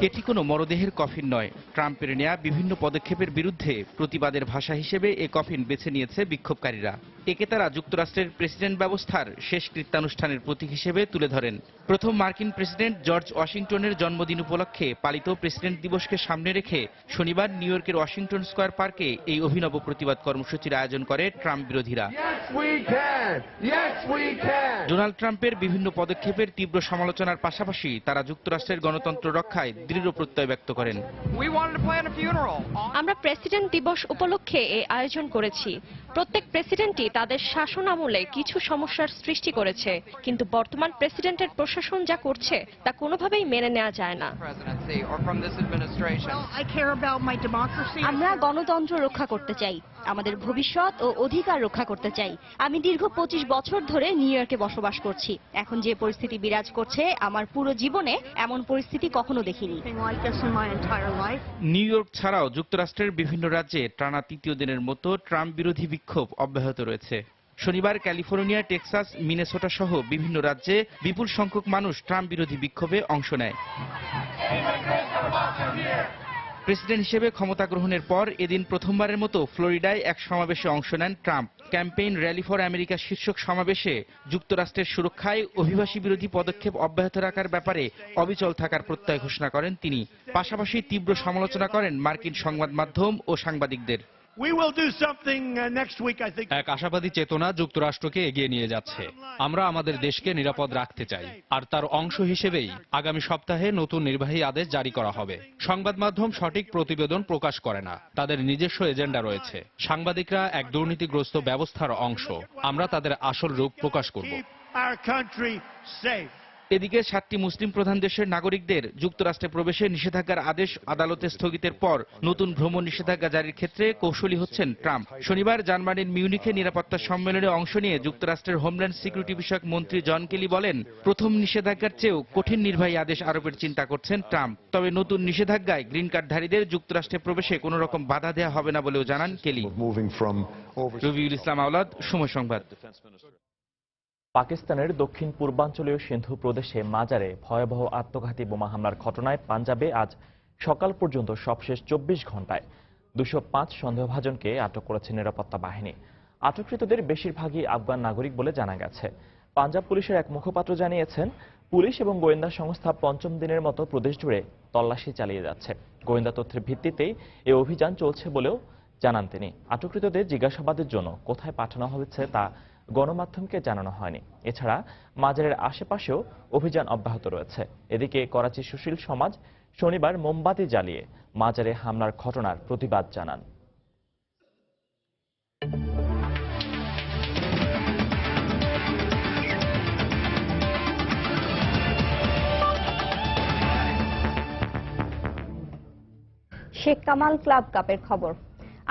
এটি কোনো মরদেহের কফিন নয়। ট্রাম্পের নেয়া বিভিন্ন পদক্ষেপের বিরুদ্ধে প্রতিবাদের ভাষা হিসেবে এ কফিন বেছে নিয়েছে বিক্ষোভকারীরা। একে তারা যুক্তরাষ্ট্রের প্রেসিডেন্ট ব্যবস্থার শেষ কৃত্যানুষ্ঠানের প্রতীক হিসেবে তুলে ধরেন। প্রথম মার্কিন প্রেসিডেন্ট জর্জ ওয়াশিংটনের জন্মদিন উপলক্ষে পালিত প্রেসিডেন্ট দিবসকে সামনে রেখে শনিবার নিউ ইয়র্কের ওয়াশিংটন স্কয়ার পার্কে এই অভিনব প্রতিবাদ কর্মসূচির আয়োজন করে ট্রাম্প বিরোধীরা। ডোনাল্ড ট্রাম্পের বিভিন্ন পদক্ষেপের তীব্র সমালোচনার পাশাপাশি তারা যুক্তরাষ্ট্রের গণতন্ত্র রক্ষায় দৃঢ় প্রত্যয় ব্যক্ত করেন। আমরা প্রেসিডেন্ট দিবস উপলক্ষে এই আয়োজন করেছি। প্রত্যেক প্রেসিডেন্টই তাদের শাসন আমলে কিছু সমস্যার সৃষ্টি করেছে, কিন্তু বর্তমান প্রেসিডেন্টের প্রশাসন যা করছে তা কোনোভাবেই মেনে নেওয়া যায় না। আমরা গণতন্ত্র রক্ষা করতে চাই, আমাদের ভবিষ্যৎ ও অধিকার রক্ষা করতে চাই। আমি দীর্ঘ 25 বছর ধরে নিউ ইয়র্কে বসবাস করছি। এখন যে পরিস্থিতি বিরাজ করছে, আমার পুরো জীবনে এমন পরিস্থিতি কখনো দেখিনি। নিউ ইয়র্ক ছাড়াও যুক্তরাষ্ট্রের বিভিন্ন রাজ্যে টানা তৃতীয় দিনের মতো ট্রাম্প বিরোধী বিক্ষোভ অব্যাহত রয়েছে। শনিবার ক্যালিফোর্নিয়া, টেক্সাস, মিনেসোটা সহ বিভিন্ন রাজ্যে বিপুল সংখ্যক মানুষ ট্রাম্প বিরোধী বিক্ষোভে অংশ নেয়। প্রেসিডেন্ট হিসেবে ক্ষমতা গ্রহণের পর এদিন প্রথমবারের মতো ফ্লোরিডায় এক সমাবেশে অংশ নেন Trump. Campaign rally for America শীর্ষক সমাবেশে যুক্তরাষ্ট্রের সুরক্ষায় অভিবাসী বিরোধী পদক্ষেপ অব্যাহত রাখার ব্যাপারে অবিচল থাকার প্রত্যয় ঘোষণা করেন তিনি। পাশাপাশি তীব্র সমালোচনা করেন মার্কিন সংবাদ মাধ্যম ও সাংবাদিকদের। এক আশাবাদী চেতনা যুক্তরাষ্ট্রকে এগিয়ে নিয়ে যাচ্ছে। আমরা আমাদের দেশকে নিরাপদ রাখতে চাই, আর তার অংশ হিসেবেই আগামী সপ্তাহে নতুন নির্বাহী আদেশ জারি করা হবে। সংবাদ মাধ্যম সঠিক প্রতিবেদন প্রকাশ করে না, তাদের নিজস্ব এজেন্ডা রয়েছে। সাংবাদিকরা এক দুর্নীতিগ্রস্ত ব্যবস্থার অংশ। আমরা তাদের আসল রূপ প্রকাশ করব। এদিকে 7টি মুসলিম প্রধান দেশের নাগরিকদের যুক্তরাষ্ট্রে প্রবেশে নিষেধাজ্ঞার আদেশ আদালতে স্থগিতের পর নতুন ভ্রমণ নিষেধাজ্ঞা জারির ক্ষেত্রে কৌশলী হচ্ছেন ট্রাম্প। শনিবার জার্মানির মিউনিখে নিরাপত্তা সম্মেলনে অংশ নিয়ে যুক্তরাষ্ট্রের হোমল্যান্ড সিকিউরিটি বিষয়ক মন্ত্রী জন কেলি বলেন, প্রথম নিষেধাজ্ঞার চেয়েও কঠিন নির্বাহী আদেশ আরোপের চিন্তা করছেন ট্রাম্প। তবে নতুন নিষেধাজ্ঞায় গ্রিন কার্ডধারীদের যুক্তরাষ্ট্রে প্রবেশে কোনো রকম বাধা দেওয়া হবে না বলেও জানান কেলি। রবিউল ইসলাম আওলাদ, সময় সংবাদ। পাকিস্তানের দক্ষিণ পূর্বাঞ্চলীয় সিন্ধু প্রদেশে মাজারে ভয়াবহ আত্মঘাতী বোমা হামলার ঘটনায় পাঞ্জাবে আজ সকাল পর্যন্ত সবশেষ 24 ঘন্টায় 205 সন্দেহভাজনকে আটক করেছে নিরাপত্তা বাহিনী। আটককৃতদের বেশিরভাগই আফগান নাগরিক বলে জানা গেছে। পাঞ্জাব পুলিশের এক মুখপাত্র জানিয়েছেন, পুলিশ এবং গোয়েন্দা সংস্থা পঞ্চম দিনের মতো প্রদেশ জুড়ে তল্লাশি চালিয়ে যাচ্ছে। গোয়েন্দা তথ্যের ভিত্তিতেই এই অভিযান চলছে বলেও জানান তিনি। আটককৃতদের জিজ্ঞাসাবাদের জন্য কোথায় পাঠানো হয়েছে তা গণমাধ্যমকে জানানো হয়নি। এছাড়া মাজারের আশেপাশেও অভিযান অব্যাহত রয়েছে। এদিকে করাচি সুশীল সমাজ শনিবার মোমবাতি জ্বালিয়ে মাজারে হামলার ঘটনার প্রতিবাদ জানান। শেখ কামাল ক্লাব কাপের খবর।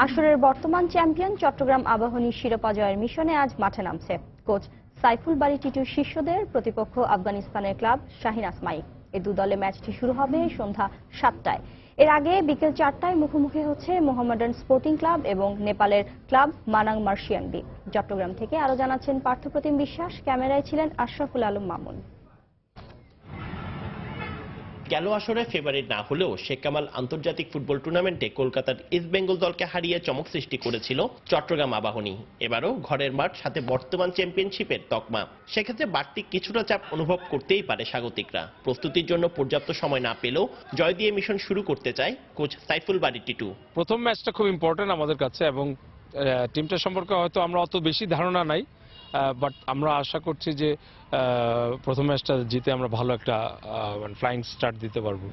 আসরের বর্তমান চ্যাম্পিয়ন চট্টগ্রাম আবাহনী শিরোপা জয়ের মিশনে আজ মাঠে নামছে। কোচ সাইফুল বারী টিটুর শিষ্যদের প্রতিপক্ষ আফগানিস্তানের ক্লাব শাহিন আসমাই। এই দু দলে ম্যাচটি শুরু হবে সন্ধ্যা 7টায়। এর আগে বিকেল 4টায় মুখোমুখি হচ্ছে মোহামেডান স্পোর্টিং ক্লাব এবং নেপালের ক্লাব মানাং মার্শিয়ানবি। চট্টগ্রাম থেকে আরো জানাচ্ছেন পার্থপ্রতিম বিশ্বাস, ক্যামেরায় ছিলেন আশরাফুল আলম মামুন। গেল আসরে ফেভারিট না হলেও শেখ কামাল আন্তর্জাতিক ফুটবল টুর্নামেন্টে কলকাতার ইস্ট বেঙ্গল দলকে হারিয়ে চমক সৃষ্টি করেছিল চট্টগ্রাম আবাহনী। এবারও ঘরের মাঠ, সাথে বর্তমান চ্যাম্পিয়নশিপের তকমা। সেক্ষেত্রে বাড়তি কিছুটা চাপ অনুভব করতেই পারে স্বাগতিকরা। প্রস্তুতির জন্য পর্যাপ্ত সময় না পেলেও জয় দিয়ে মিশন শুরু করতে চায় কোচ সাইফুল বারী টিটু। প্রথম ম্যাচটা খুব ইম্পর্টেন্ট আমাদের কাছে, এবং টিমটা সম্পর্কে হয়তো আমরা অত বেশি ধারণা নাই, বাট আমরা আশা করছি যে প্রথম ম্যাচটা জিতে আমরা ভালো একটা ফ্লাইং স্টার্ট দিতে পারবো।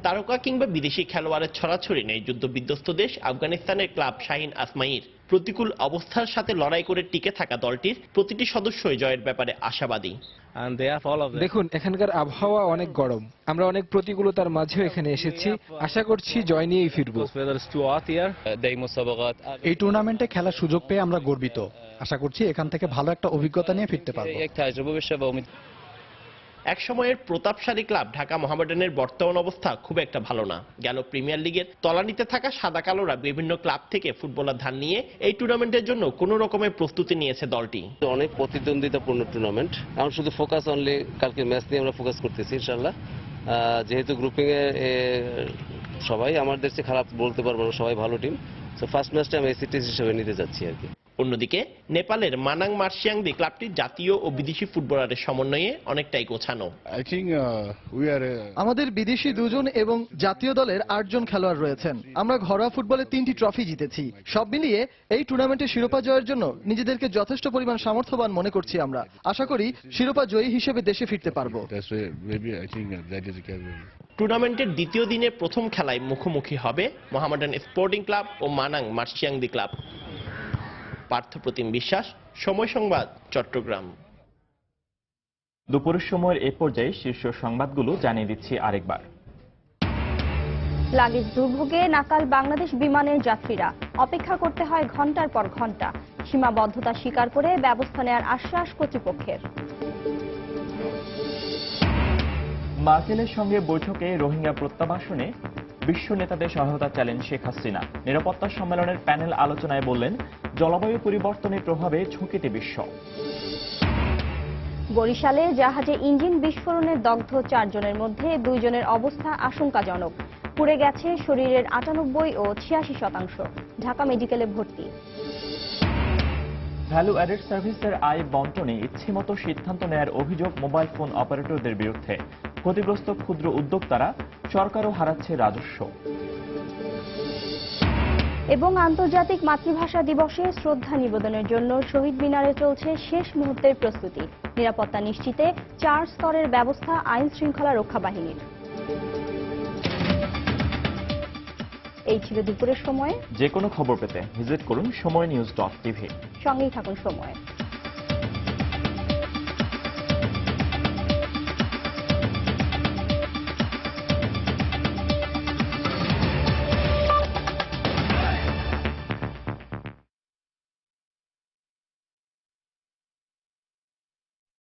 তারকা কিংবা বিদেশি খেলোয়াড়ের ছড়াছড়ি নেই যুদ্ধ বিধ্বস্ত দেশ আফগানিস্তানের ক্লাব শাহিন আসমাইর। প্রতিকূল অবস্থার সাথে লড়াই করে টিকে থাকা দলটির প্রতিটি সদস্যই জয়ের ব্যাপারে আশাবাদী। দেখুন, এখানকার আবহাওয়া অনেক গরম, আমরা অনেক প্রতিকূলতার মাঝেও এখানে এসেছি। আশা করছি জয় নিয়েই ফিরবো। এই টুর্নামেন্টে খেলার সুযোগ পেয়ে আমরা গর্বিত। আশা করছি এখান থেকে ভালো একটা অভিজ্ঞতা নিয়ে ফিরতে পারবো। এক সময়ের প্রতাপশালী ক্লাব ঢাকা মোহামেডানের বর্তমান অবস্থা খুব একটা ভালো না। গেল প্রিমিয়ার লিগের তলানিতে থাকা সাদা কালোরা বিভিন্ন ক্লাব থেকে ফুটবলার ধার নিয়ে এই টুর্নামেন্টের জন্য কোনো রকমের প্রস্তুতি নিয়েছে দলটি। অনেক প্রতিদ্বন্দ্বিতাপূর্ণ টুর্নামেন্ট, এখন শুধু ফোকাস অনলি কালকে ম্যাচ নিয়ে আমরা ফোকাস করতেছি। ইনশাআল্লাহ যেহেতু গ্রুপিং এ সবাই আমাদের চেয়ে খারাপ বলতে পারবো না, সবাই ভালো টিম। তো ফার্স্ট ম্যাচটা আমি এসিটিস হিসেবে নিতে যাচ্ছি আর কি। অন্যদিকে নেপালের মানাং মার্শিয়াংদি ক্লাবটি জাতীয় ও বিদেশি ফুটবলারের সমন্বয়ে অনেকটাই গোছানো। আমাদের বিদেশি 2 জন এবং জাতীয় দলের 8 জন খেলোয়াড় রয়েছেন। আমরা ঘরোয়া ফুটবলে 3টি ট্রফি জিতেছি। সব মিলিয়ে এই টুর্নামেন্টে শিরোপা জয়ের জন্য নিজেদেরকে যথেষ্ট পরিমাণ সামর্থ্যবান মনে করছি আমরা। আশা করি শিরোপা জয়ী হিসেবে দেশে ফিরতে পারবো। টুর্নামেন্টের দ্বিতীয় দিনের প্রথম খেলায় মুখোমুখি হবে মোহামেডান স্পোর্টিং ক্লাব ও মানাং মার্শিয়াংদি ক্লাব। পার্থপ্রতিম বিশ্বাস, সময় সংবাদ, চট্টগ্রাম। দুপুরের সময়ের এ পর্যায়ে শীর্ষ সংবাদগুলো জানিয়ে দিচ্ছি আরেকবার। লাগেজ দুর্ভোগে নাকাল বাংলাদেশ বিমানের যাত্রীরা, অপেক্ষা করতে হয় ঘন্টার পর ঘন্টা। সীমাবদ্ধতা স্বীকার করে ব্যবস্থা নেওয়ার আশ্বাস কর্তৃপক্ষের। মার্কেলের সঙ্গে বৈঠকে রোহিঙ্গা প্রত্যাবাসনে বিশ্ব নেতাদের সহায়তা চাইলেন শেখ হাসিনা। নিরাপত্তা সম্মেলনের প্যানেল আলোচনায় বললেন, জলবায়ু পরিবর্তনের প্রভাবে ঝুঁকিতে বিশ্ব। বরিশালে জাহাজে ইঞ্জিন বিস্ফোরণে দগ্ধ 4 জনের মধ্যে 2 জনের অবস্থা আশঙ্কাজনক। পুড়ে গেছে শরীরের 98 ও 86%। ঢাকা মেডিকেলে ভর্তি। ভ্যালু অ্যাডেড সার্ভিসের আয় বন্টনে ইচ্ছেমতো সিদ্ধান্ত নেয়ার অভিযোগ মোবাইল ফোন অপারেটরদের বিরুদ্ধে। ক্ষতিগ্রস্ত ক্ষুদ্র উদ্যোক্তারা, সরকারও হারাচ্ছে রাজস্ব। এবং আন্তর্জাতিক মাতৃভাষা দিবসে শ্রদ্ধা নিবেদনের জন্য শহীদ মিনারে চলছে শেষ মুহূর্তের প্রস্তুতি। নিরাপত্তা নিশ্চিতে 4 স্তরের ব্যবস্থা আইন শৃঙ্খলা রক্ষা বাহিনীর। এই ছিল দুপুরের সময়। যে কোনো খবর পেতে ভিজিট করুন সময়নিউজ.tv। সঙ্গেই থাকুন সময়।